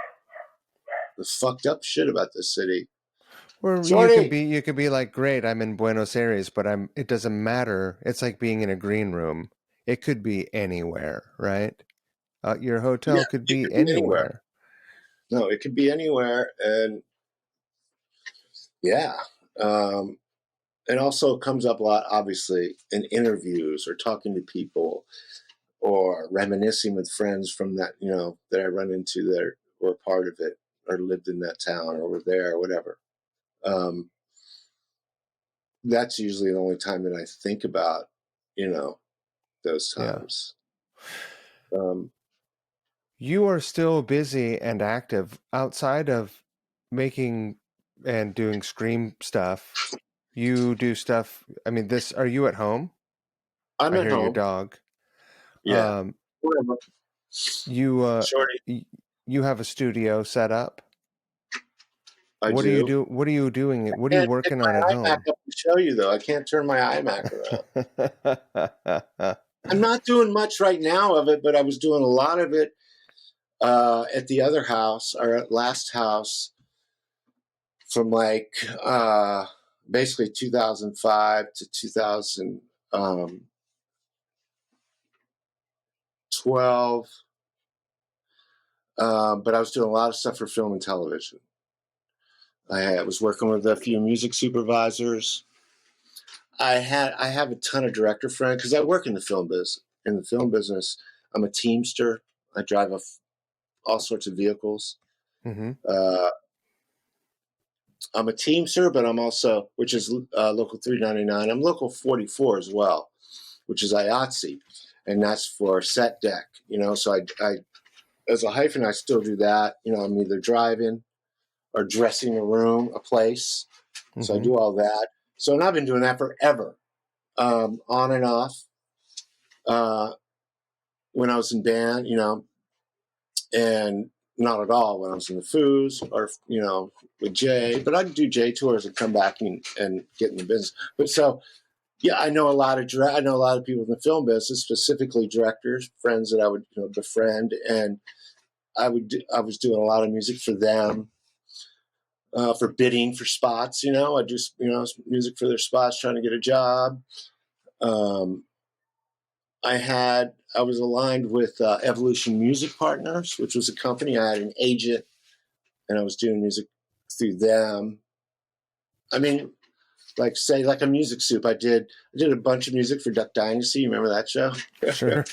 the fucked up shit about the city.
Or
Shorty!
you could be like, great, I'm in Buenos Aires, but it doesn't matter. It's like being in a green room. It could be anywhere, right? Your hotel
Yeah,
could
it
be
could be anywhere.
anywhere.
No, it could be anywhere. And yeah. It also comes up a lot, obviously, in interviews or talking to people or reminiscing with friends from that, that I run into that were part of it or lived in that town or were there or whatever. That's usually the only time that I think about, those times.
Yeah. You are still busy and active outside of making and doing Scream stuff. You do stuff. I mean, are you at home?
I'm
I
at
hear your
home.
dog.
Yeah.
Um,
Whatever.
you
Shorty.
you have a studio set up.
I
What do you
do.
do? What are you doing?
I
What are you
can't pick
working on at
my iMac
home?
up to show you, though. I can't turn my iMac around. I'm not doing much right now of it, but I was doing a lot of it at the other house, or at last house, from basically 2005 to 2012. But I was doing a lot of stuff for film and television. I was working with a few music supervisors. I have a ton of director friends because I work in the film business. In the film business, I'm a teamster. I drive all sorts of vehicles.
Mm-hmm.
I'm a teamster, but I'm also, which is local 399. I'm local 44 as well, which is IATSE, and that's for set deck. So I as a hyphen, I still do that. I'm either driving or dressing a room, a place. So I
Mm-hmm.
do all that. So, and I've been doing that forever, on and off. When I was in band, and not at all when I was in the Foos or, with Jay. But I'd do Jay tours and come back and get in the business. But so, yeah, I know a lot of people in the film business, specifically directors, friends that I would befriend, and I was doing a lot of music for them, for bidding for spots. I do music for their spots, trying to get a job. I was aligned with Evolution Music Partners, which was a company. I had an agent, and I was doing music through them. I mean, like a Music Soup. I did a bunch of music for Duck Dynasty. You remember that show?
Sure.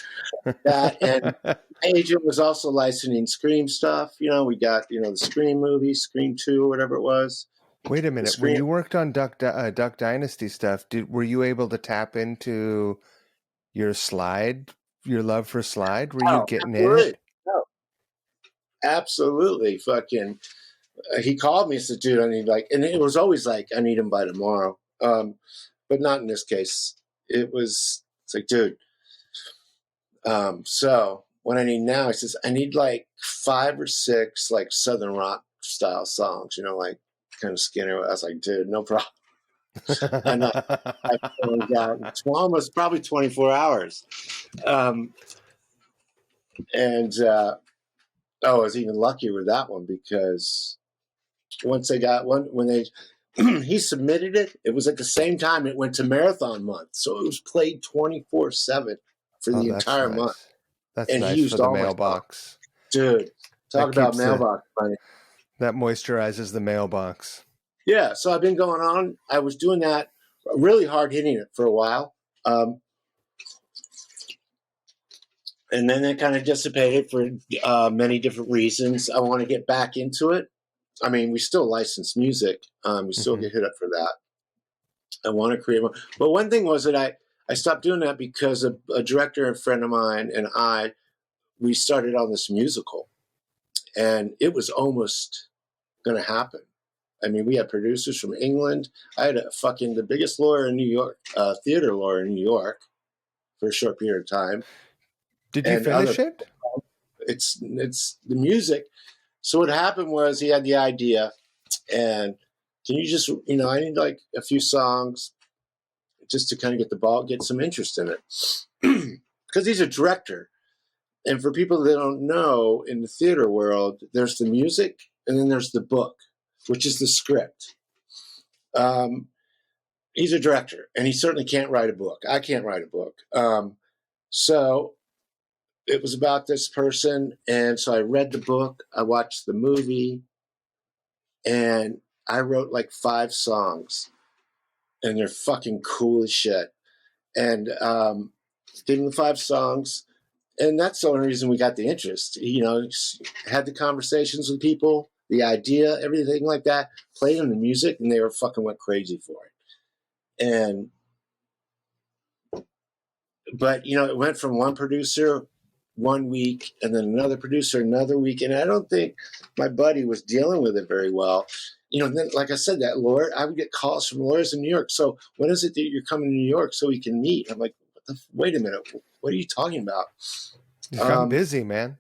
That, and my agent was also licensing Scream stuff. We got the Scream movie, Scream 2, or whatever it was.
Wait a minute. When you worked on Duck Dynasty stuff, were you able to tap into your love for Slide? Were you getting in
Absolutely.
it?
No, absolutely. Fucking. He called me and said, "Dude, I need and it was always like, I need him by tomorrow." But not in this case. It's like, dude. So what I need now, he says, I need 5 or 6 Southern rock style songs, like kind of Skinner. I was like, dude, no problem. And I got almost probably 24 hours. And I was even luckier with that one because once I got one, when they he submitted it, it was at the same time it went to Marathon Month, so it was played 24/7 for
Oh,
the
that's
entire month,
nice. That's
and he
nice for
used
the
all my songs.
mailbox.
Dude, talk
That
about
keeps
mailbox money.
that moisturizes the mailbox.
Yeah, so I've been going on. I was doing that, really hard hitting it for a while, and then it kind of dissipated for many different reasons. I want to get back into it. I mean, we still license music. We still get hit up for that. I want to create more. But one thing was that I stopped doing that because a director, a friend of mine, and we started on this musical, and it was almost going to happen. I mean, we had producers from England. I had the biggest lawyer in New York, theater lawyer in New York for a short period of time.
Did you finish it?
It's the music. So what happened was he had the idea, and can you just, I need like a few songs just to kind of get some interest in it. Because he's a director. And for people that don't know, in the theater world, there's the music and then there's the book, which is the script. He's a director, and he certainly can't write a book. I can't write a book. So it was about this person, and so I read the book, I watched the movie, and I wrote like 5 songs, and they're fucking cool as shit. And did the 5 songs, and that's the only reason we got the interest. Had the conversations with people, the idea, everything like that, played them the music, and they went crazy for it. But it went from one producer 1 week, and then another producer another week, and I don't think my buddy was dealing with it very well. Then, like I said, that lawyer, I would get calls from lawyers in New York. So when is it that you're coming to New York so we can meet? I'm like, wait a minute, what are you talking about?
I'm busy, man.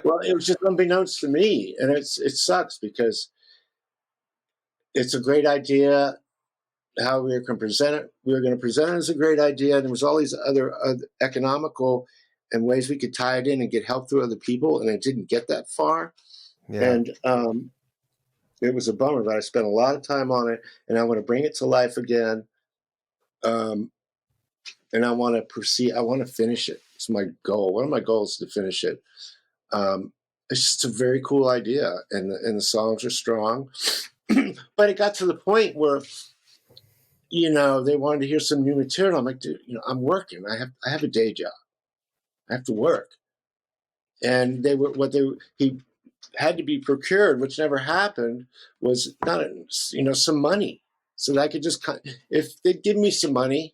Well, it was just unbeknownst to me, and it sucks because it's a great idea. How we were going to present it. We were going to present it as a great idea. And there was all these other economical and ways we could tie it in and get help through other people. And it didn't get that far. Yeah. And it was a bummer, but I spent a lot of time on it, and I want to bring it to life again. And I want to proceed. I want to finish it. It's my goal. One of my goals is to finish it. It's just a very cool idea. And the songs are strong, but it got to the point where, they wanted to hear some new material. I'm like, dude, I'm working. I have a day job. I have to work. And he had to be procured, which never happened, was not, some money. So that I could just, if they'd give me some money,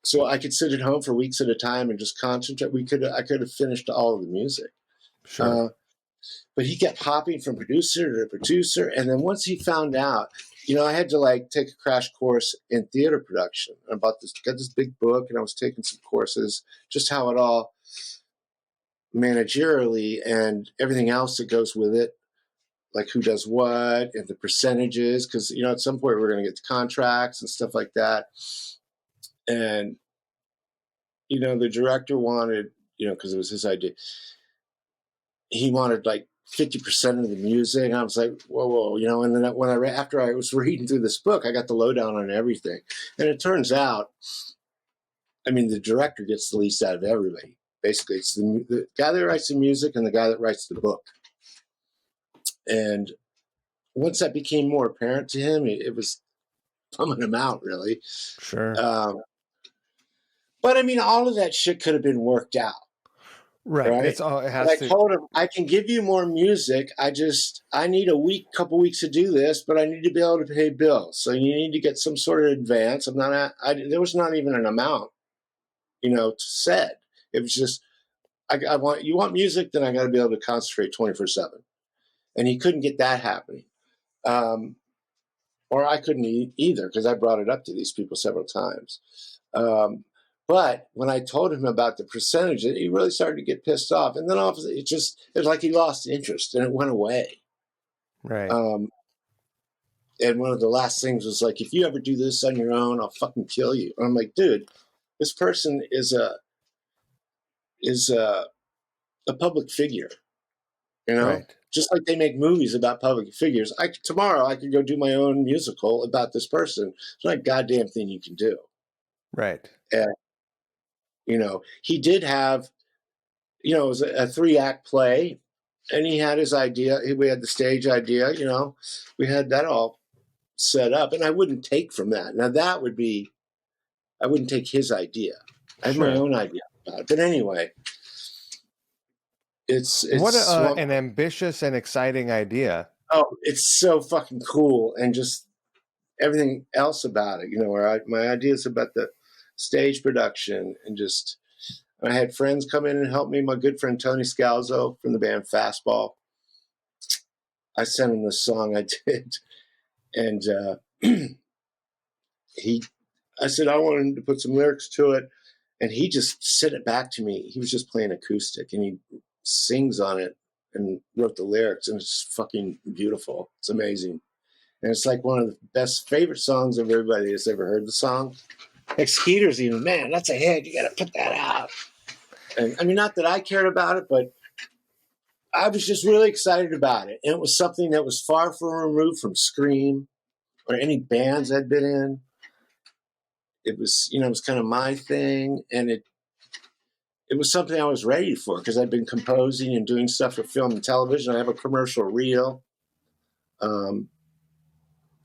so I could sit at home for weeks at a time and just concentrate. I could have finished all of the music.
Sure.
But he kept hopping from producer to producer. And then once he found out, I had to take a crash course in theater production. I got this big book, and I was taking some courses, just how it all managerially and everything else that goes with it, like who does what and the percentages. Because, at some point we're going to get to contracts and stuff like that. And, the director wanted, because it was his idea, he wanted 50% of the music. And I was like, whoa. And then after I was reading through this book, I got the lowdown on everything. And it turns out, the director gets the least out of everybody. Basically, it's the guy that writes the music and the guy that writes the book. And once that became more apparent to him, it was bumming him out, really.
Sure.
But all of that shit could have been worked out.
Right.
I told him, I can give you more music. I need couple weeks to do this, but I need to be able to pay bills. So you need to get some sort of advance. There was not even an amount, said. It was just, you want music, then I got to be able to concentrate 24/7. And he couldn't get that happening. Or I couldn't either, because I brought it up to these people several times. But when I told him about the percentage, he really started to get pissed off. And then it was like he lost interest and it went away.
Right.
And one of the last things was like, if you ever do this on your own, I'll fucking kill you. And I'm like, dude, this person is a public figure,
Right.
Just like they make movies about public figures. Tomorrow I could go do my own musical about this person. It's not a goddamn thing you can do.
Right.
And, he did have, it was a 3-act play, and he had his idea. We had the stage idea, we had that all set up, and I wouldn't take from that. Now I wouldn't take his idea. I have my own idea about it. But anyway, it's
what an ambitious and exciting idea.
Oh, it's so fucking cool. And just everything else about it, where my ideas about the stage production, and just, I had friends come in and help me. My good friend Tony Scalzo from the band Fastball, I sent him the song I did, and I said I wanted him to put some lyrics to it, and he just sent it back to me. He was just playing acoustic, and he sings on it and wrote the lyrics, and it's fucking beautiful. It's amazing. And it's like one of the best favorite songs of everybody that's ever heard the song. Like Skeeter's even, man, that's a hit. You got to put that out. And I mean, not that I cared about it, but I was just really excited about it. And it was something that was far from removed from Scream or any bands I'd been in. It was, it was kind of my thing. And it was something I was ready for because I'd been composing and doing stuff for film and television. I have a commercial reel.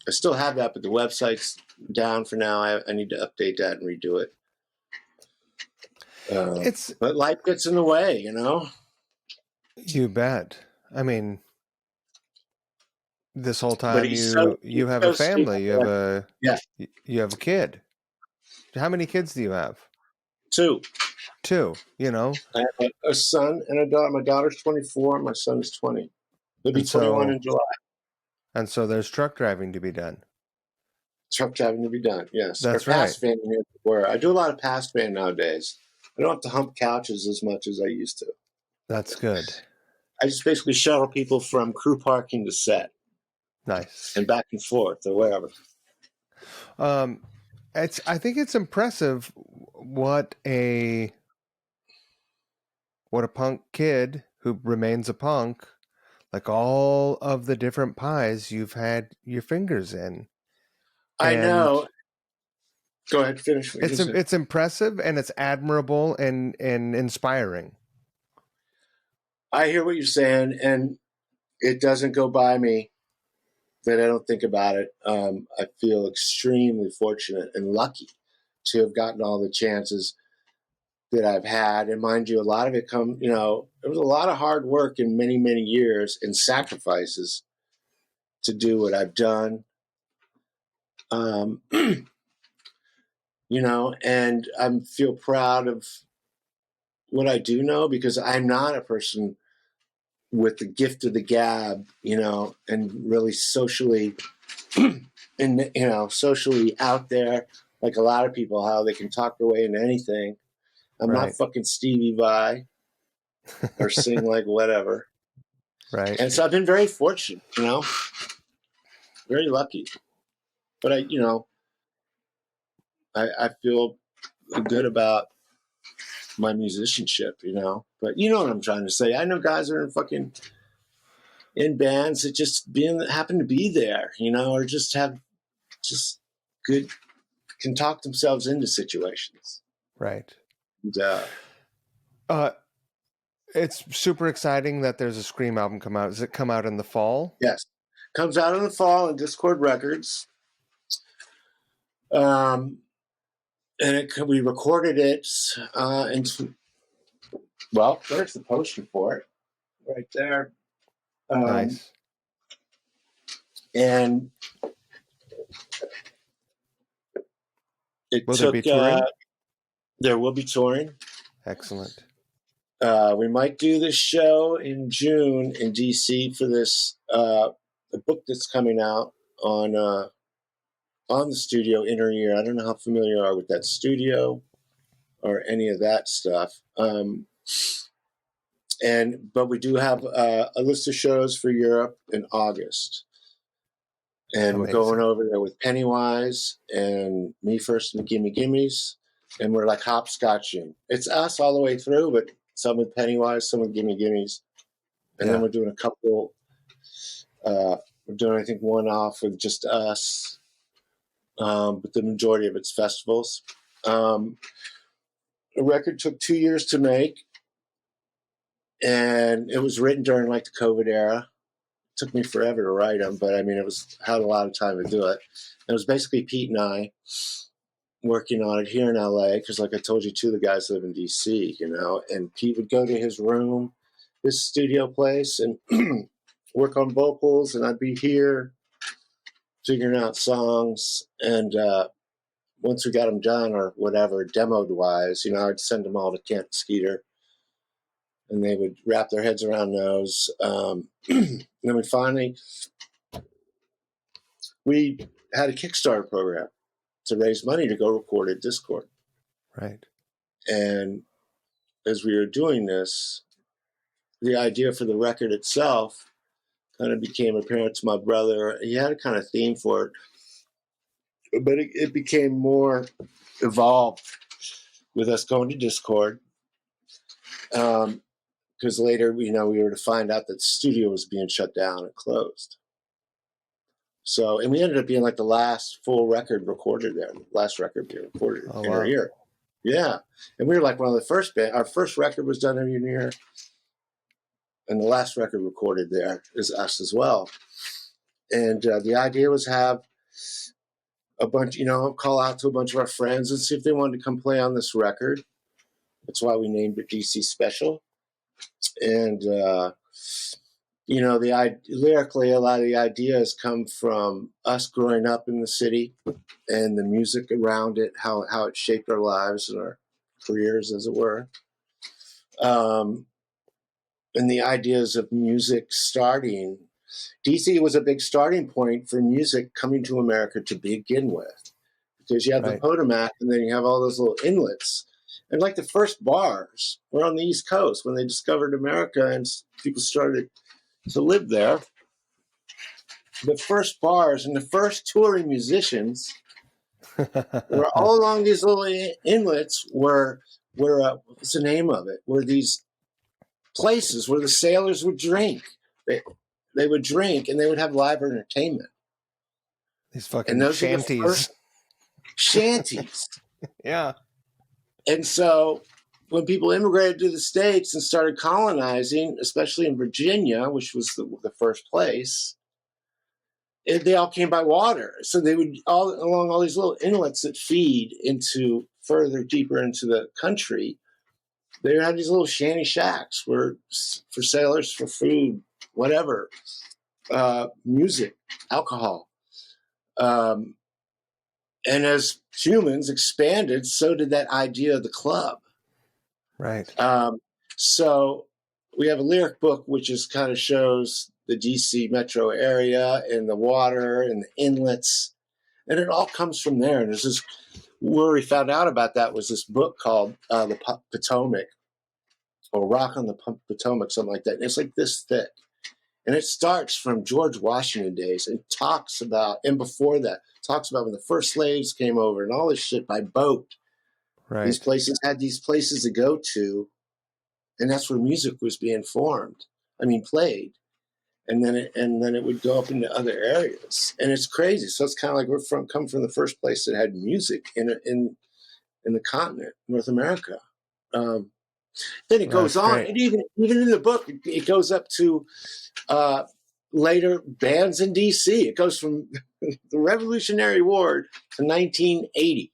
I still have that, but the website's down for now. I need to update that and redo it. But life gets in the way,
You bet. I mean, this whole time you have a family. You have a kid. How many kids do you have?
Two.
I
have a son and a daughter. My daughter's 24. My son is 20. He'll be 21 in July.
And so there's truck driving to be done.
Truck driving to be done, yes.
That's
or pass van where I do a lot of pass van nowadays. I don't have to hump couches as much as I used to.
That's good.
I just basically shuttle people from crew parking to set.
Nice.
And back and forth or wherever.
I think it's impressive what a punk kid who remains a punk, like all of the different pies you've had your fingers in.
I know. Go ahead, finish.
It's impressive and it's admirable and inspiring.
I hear what you're saying, and it doesn't go by me that I don't think about it. I feel extremely fortunate and lucky to have gotten all the chances that I've had. And mind you, a lot of it there was a lot of hard work in many, many years and sacrifices to do what I've done. And I feel proud of what I do know because I'm not a person with the gift of the gab, and really socially socially out there, like a lot of people, how they can talk their way into anything. I'm not fucking Stevie Vai or sing like whatever.
Right.
And so I've been very fortunate, very lucky. But I feel good about my musicianship, But you know what I'm trying to say. I know guys are in bands that just happen to be there, or just have good, can talk themselves into situations.
Right.
And,
it's super exciting that there's a Scream album come out. Does it come out in the fall?
Yes. Comes out in the fall on Dischord Records. And we recorded it there's the poster for it right there.
Nice.
And
will there be touring?
There will be touring.
Excellent.
We might do this show in June in DC for this a book that's coming out on the studio Inner Ear. I don't know how familiar you are with that studio or any of that stuff. But we do have a list of shows for Europe in August. And We're going over there with Pennywise and Me First and the Gimme Gimmes. And we're like hopscotching. It's us all the way through, but some with Pennywise, some with Gimme Gimmes. And then we're doing a couple, we're doing, I think, one off with just us. But the majority of it's festivals. The record took 2 years to make. And it was written during like the COVID era. It took me forever to write them, but I mean, had a lot of time to do it. And it was basically Pete and I working on it here in LA, because like I told you, two of the guys live in DC, and Pete would go to his room, his studio place, and work on vocals, and I'd be here figuring out songs. And once we got them done or whatever, demoed wise, I'd send them all to Kent Skeeter. And they would wrap their heads around those. And And then we had a Kickstarter program to raise money to go record at Dischord.
Right.
And as we were doing this, the idea for the record itself kind of became apparent to my brother. He had a kind of theme for it, but it became more evolved with us going to Dischord. Because later, we were to find out that the studio was being shut down and closed. So, and we ended up being like the last full record recorded there, the last record being recorded in our ear. Yeah. And we were like one of the first band. Our first record was done in Union, and the last record recorded there is us as well. And the idea was have a bunch, call out to a bunch of our friends and see if they wanted to come play on this record. That's why we named it DC Special. And, lyrically, a lot of the ideas come from us growing up in the city and the music around it, how it shaped our lives and our careers, as it were. And the ideas of music starting. DC was a big starting point for music coming to America to begin with, because you have the Potomac and then you have all those little inlets. And like the first bars were on the East Coast when they discovered America and people started to live there. The first bars and the first touring musicians were all along these little inlets were what's the name of it? Were these places where the sailors would drink. They would drink and they would have live entertainment.
These fucking shanties.
Shanties.
Yeah.
And so when people immigrated to the States and started colonizing, especially in Virginia, which was the first place, they all came by water. So they would all along all these little inlets that feed into further deeper into the country. They had these little shanty shacks for sailors, for food, whatever, music, alcohol. And as humans expanded, so did that idea of the club.
Right.
So we have a lyric book which is kind of shows the DC metro area and the water and the inlets, and it all comes from there. And there's this, where we found out about that was this book called The Potomac, or Rock on the Potomac, something like that. And it's like this thick. And it starts from George Washington days and talks about, and before that, talks about when the first slaves came over and all this shit by boat.
Right.
These places had these places to go to, and that's where music was being played. And then it would go up into other areas. And it's crazy. So it's kind of like come from the first place that had music in the continent, North America. Then it goes on. And even in the book, it goes up to later bands in D.C. It goes from the Revolutionary War to 1980.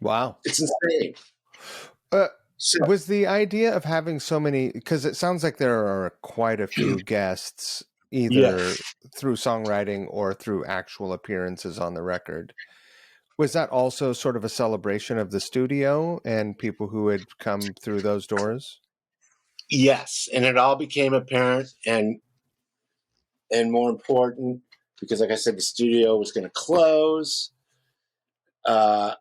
Wow.
It's insane.
Was the idea of having so many, because it sounds like there are quite a few guests, either through songwriting or through actual appearances on the record. Was that also sort of a celebration of the studio and people who had come through those doors?
Yes, and it all became apparent and more important because, like I said, the studio was going to close. And,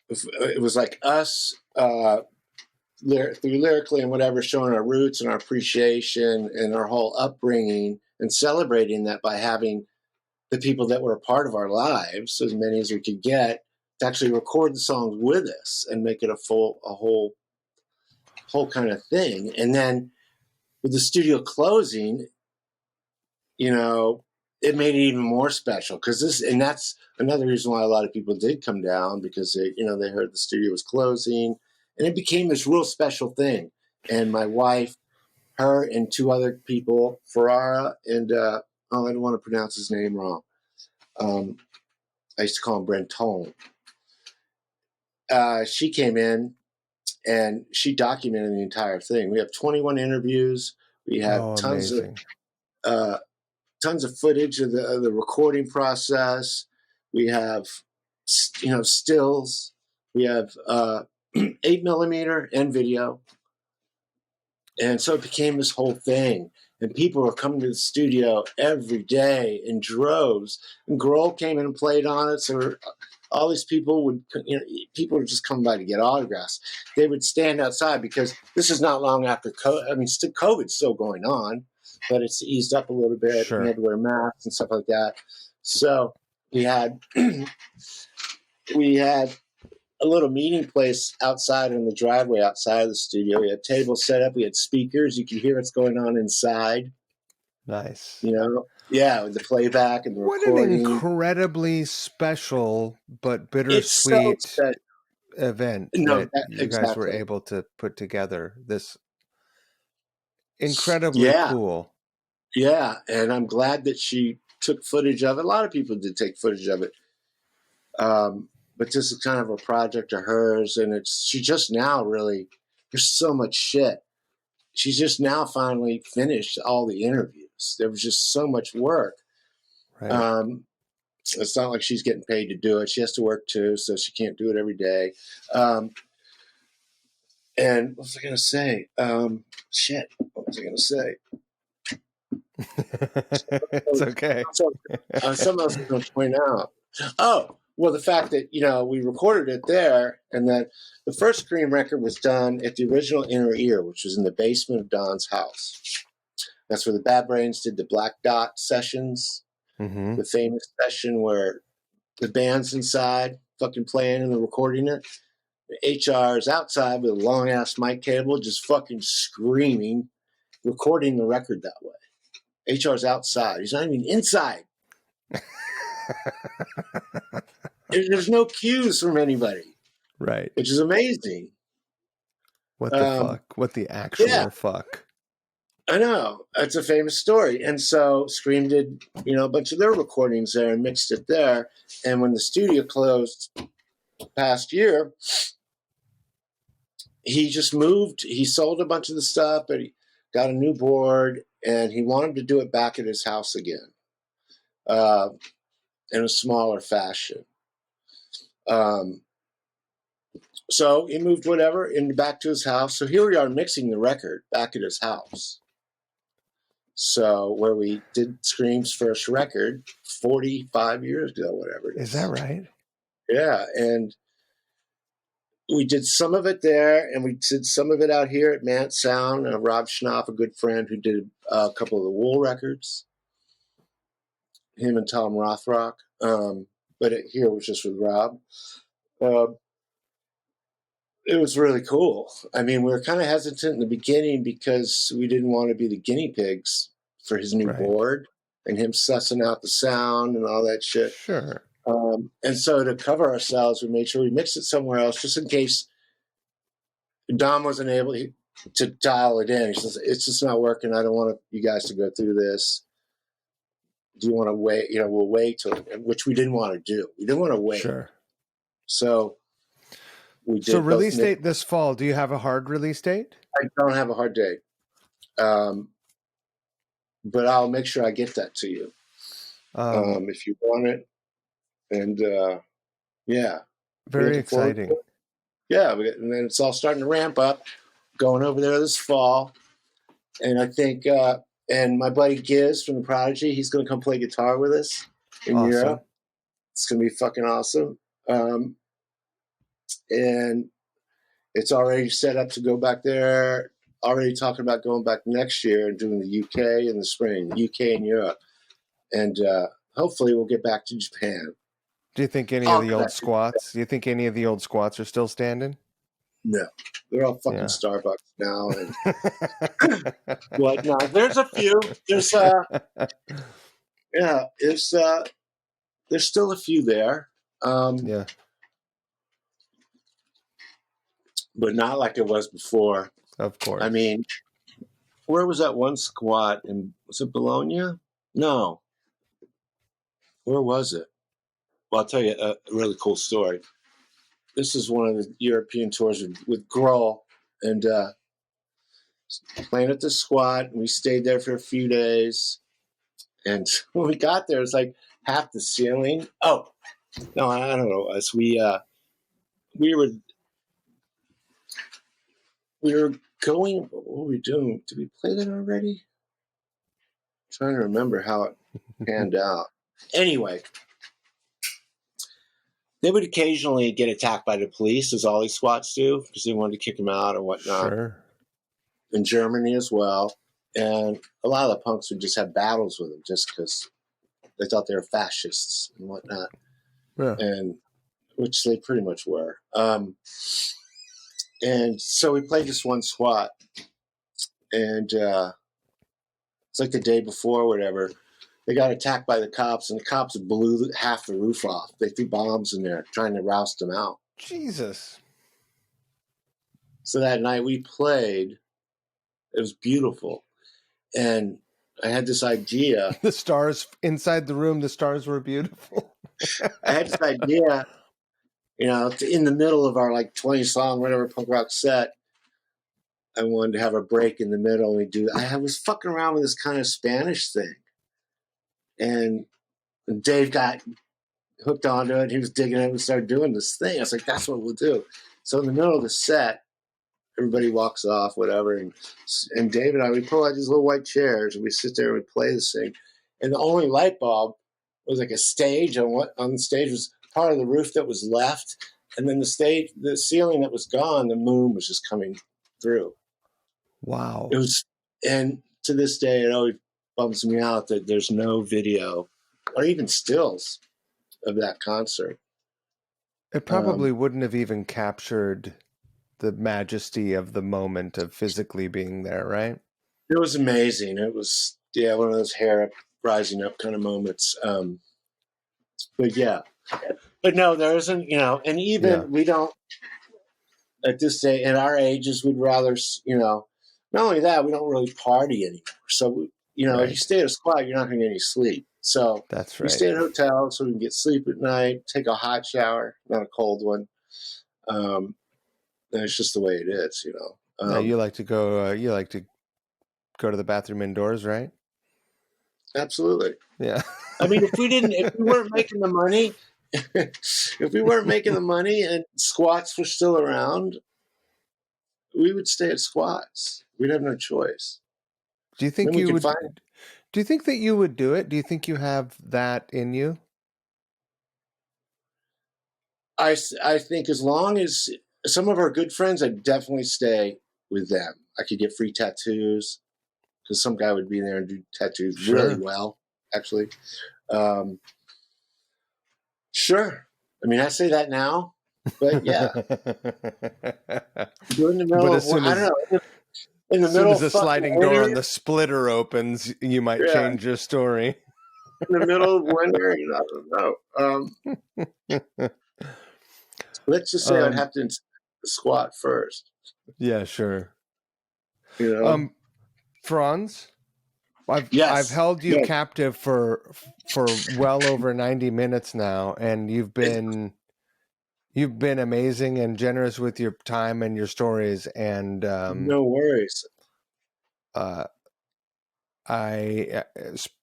it was like us through lyrically and whatever, showing our roots and our appreciation and our whole upbringing and celebrating that by having the people that were a part of our lives, as many as we could get, to actually record the songs with us and make it a whole kind of thing. And then with the studio closing, it made it even more special and that's another reason why a lot of people did come down, because they heard the studio was closing, and it became this real special thing. And my wife, her and two other people, Ferrara and I don't want to pronounce his name wrong. I used to call him Brenton. She came in and she documented the entire thing. We have 21 interviews. We have tons of footage of the recording process. We have, stills. We have 8mm and video. And so it became this whole thing. And people were coming to the studio every day in droves. And Grohl came in and played on it. So all these people would, people would just come by to get autographs. They would stand outside because this is not long after COVID. I mean, COVID's still going on, but it's eased up a little bit.
Sure.
We had to wear masks and stuff like that. So we had we had a little meeting place outside in the driveway outside of the studio. We had tables set up. We had speakers. You could hear what's going on inside.
Nice.
Yeah, with the playback and the
What
recording.
an incredibly special but
It's so
bittersweet
special.
event
No,
that you guys were
exactly.
able to put together. This incredibly cool.
Yeah, and I'm glad that she took footage of it. A lot of people did take footage of it. But this is kind of a project of hers, and she just now really, there's so much shit. She's just now finally finished all the interviews. There was just so much work.
Right.
It's not like she's getting paid to do it. She has to work too, so she can't do it every day. And what was I going to say? Shit, what was I going to say?
It's okay.
Something else I was going to point out. Oh, well, the fact that, we recorded it there, and that the first Scream record was done at the original Inner Ear, which was in the basement of Don's house. That's where the Bad Brains did the Black Dot sessions, the famous session where the band's inside fucking playing and recording it. HR is outside with a long-ass mic cable just fucking screaming, recording the record that way. HR's outside. He's not even inside. There's no cues from anybody.
Right.
Which is amazing.
What the fuck? What the actual fuck?
I know. It's a famous story. And so Scream did, a bunch of their recordings there and mixed it there. And when the studio closed past year, he just moved. He sold a bunch of the stuff, but he got a new board, and he wanted to do it back at his house again in a smaller fashion. So he moved whatever back to his house. So here we are mixing the record back at his house. So where we did Scream's first record 45 years ago, whatever it is.
Is that right?
Yeah. And we did some of it there, and we did some of it out here at Mant Sound. Rob Schnapp, a good friend who did a couple of the Wool records, him and Tom Rothrock. But here was just with Rob. It was really cool. I mean, we were kind of hesitant in the beginning because we didn't want to be the guinea pigs for his new board and him sussing out the sound and all that shit.
Sure.
And so to cover ourselves, we made sure we mixed it somewhere else just in case Dom wasn't able to dial it in. He says, it's just not working. I don't want you guys to go through this. Do you want to wait? We'll wait till, which we didn't want to do. We didn't want to wait.
Sure.
So we did.
So release date this fall. Do you have a hard release date?
I don't have a hard date. But I'll make sure I get that to you if you want it. And yeah.
Very exciting.
Yeah. And then it's all starting to ramp up, going over there this fall. And I think, and my buddy Giz from The Prodigy, he's going to come play guitar with us in Europe. It's going to be fucking awesome. And it's already set up to go back there. Already talking about going back next year and doing the UK in the spring, UK and Europe. And hopefully we'll get back to Japan.
Do you think any of the old squats? Do you think any of the old squats are still standing?
No, they're all fucking Starbucks now. And what? No, there's a few. There's there's still a few there.
Yeah,
but not like it was before.
Of course.
I mean, where was that one squat? Was it Bologna? No. Where was it? Well, I'll tell you a really cool story. This is one of the European tours with Grohl, and playing at the squat. And we stayed there for a few days. And when we got there, it was like half the ceiling. Oh, no, I don't know. As we were going. What were we doing? Did we play that already? I'm trying to remember how it panned out. Anyway, they would occasionally get attacked by the police, as all these squats do, because they wanted to kick them out or whatnot.
Sure.
In Germany as well. And a lot of the punks would just have battles with them just because they thought they were fascists and whatnot.
Yeah.
And which they pretty much were. And so we played this one squat. And it's like the day before or whatever. They got attacked by the cops, and the cops blew half the roof off. They threw bombs in there trying to roust them out.
Jesus.
So that night we played. It was beautiful. And I had this idea.
The stars inside the room, the stars were beautiful.
I had this idea, in the middle of our like 20 song, whatever punk rock set. I wanted to have a break in the middle and I was fucking around with this kind of Spanish thing. And Dave got hooked onto it. He was digging it and started doing this thing. I was like, that's what we'll do. So in the middle of the set, everybody walks off, whatever. And Dave and I, we pull out these little white chairs and we sit there and we play this thing. And the only light bulb was like a stage. On the stage was part of the roof that was left. And then the ceiling that was gone, the moon was just coming through.
Wow.
It was, and to this day, it always bums me out that there's no video or even stills of that concert.
It probably wouldn't have even captured the majesty of the moment of physically being there, right?
It was amazing. It was, one of those hair rising up kind of moments. But yeah, but no, there isn't, and even we don't, at this day, at our ages, we'd rather, not only that, we don't really party anymore. So,
Right.
If you stay at a squat, you're not going to get any sleep. So
that's right.
We stay at hotels so we can get sleep at night, take a hot shower, not a cold one. And it's just the way it is,
Now you like to go to the bathroom indoors, right?
Absolutely.
Yeah.
I mean, if we weren't making the money, and squats were still around, we would stay at squats. We'd have no choice.
Do you think you would? Do you think that you would do it? Do you think you have that in you?
I think as long as some of our good friends, I'd definitely stay with them. I could get free tattoos because some guy would be there and do tattoos really well, actually. Sure. I mean, I say that now, but yeah. In the middle of, I don't know. In the
as
middle
soon as the sliding door on the splitter opens, you might change your story.
In the middle of winter, I don't know. Let's just say I'd have to squat first.
Yeah, sure. Franz, I've held you captive for well over 90 minutes now, and you've been amazing and generous with your time and your stories, and
no worries.
I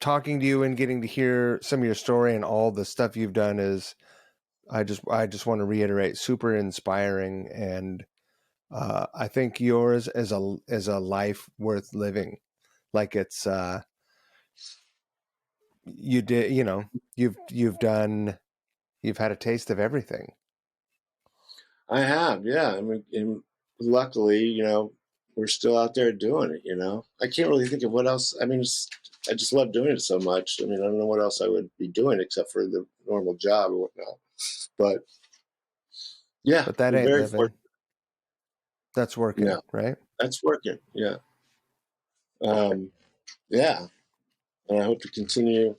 talking to you and getting to hear some of your story and all the stuff you've done is I just want to reiterate, super inspiring, and I think yours is a life worth living. Like it's you've had a taste of everything.
I have, yeah. I mean, and luckily, we're still out there doing it. I can't really think of what else. I mean, I just love doing it so much. I mean, I don't know what else I would be doing except for the normal job or whatnot. But yeah,
but that ain't living. That's working, right?
That's working, yeah. Yeah, and I hope to continue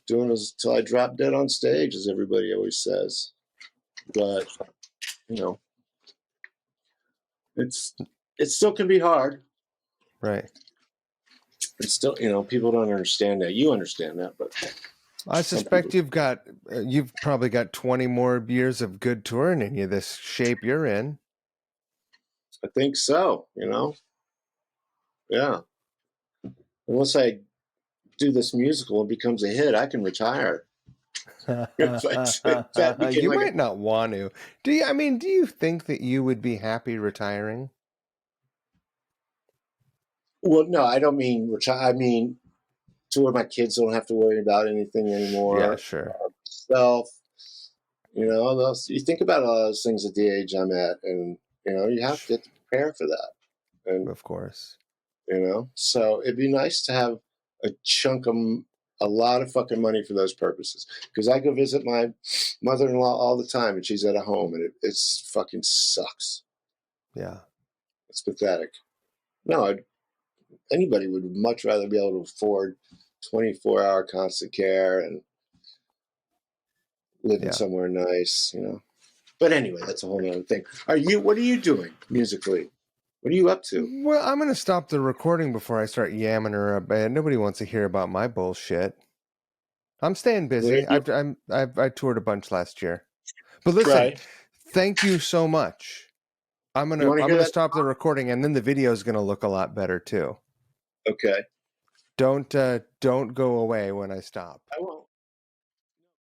doing this until I drop dead on stage, as everybody always says. But it still can be hard,
right?
It's still, people don't understand that. You understand that, but
I suspect you've probably got 20 more years of good touring in you. This shape you're in.
I think so. Yeah. Unless I do this musical and becomes a hit, I can retire.
You might not want to. Do you think that you would be happy retiring?
Well, no, I don't mean retire. I mean to where my kids don't have to worry about anything
Yeah,
anymore.
sure.
Self, you think about all those things at the age I'm at, and you have to prepare for that. And
Of course.
so it'd be nice to have a a lot of fucking money for those purposes. Because I go visit my mother-in-law all the time, and she's at a home, and it's fucking sucks.
Yeah.
It's pathetic. No, anybody would much rather be able to afford 24-hour constant care and living somewhere nice, But anyway, that's a whole other thing. What are you doing musically? What are you up to?
Well, I'm going to stop the recording before I start yamming her up. Nobody wants to hear about my bullshit. I'm staying busy. I toured a bunch last year. But listen,
Right.
thank you so much. I'm
You want to hear
gonna
that?
stop the recording, and then the video is gonna look a lot better too.
Okay.
Don't go away when I stop.
I won't.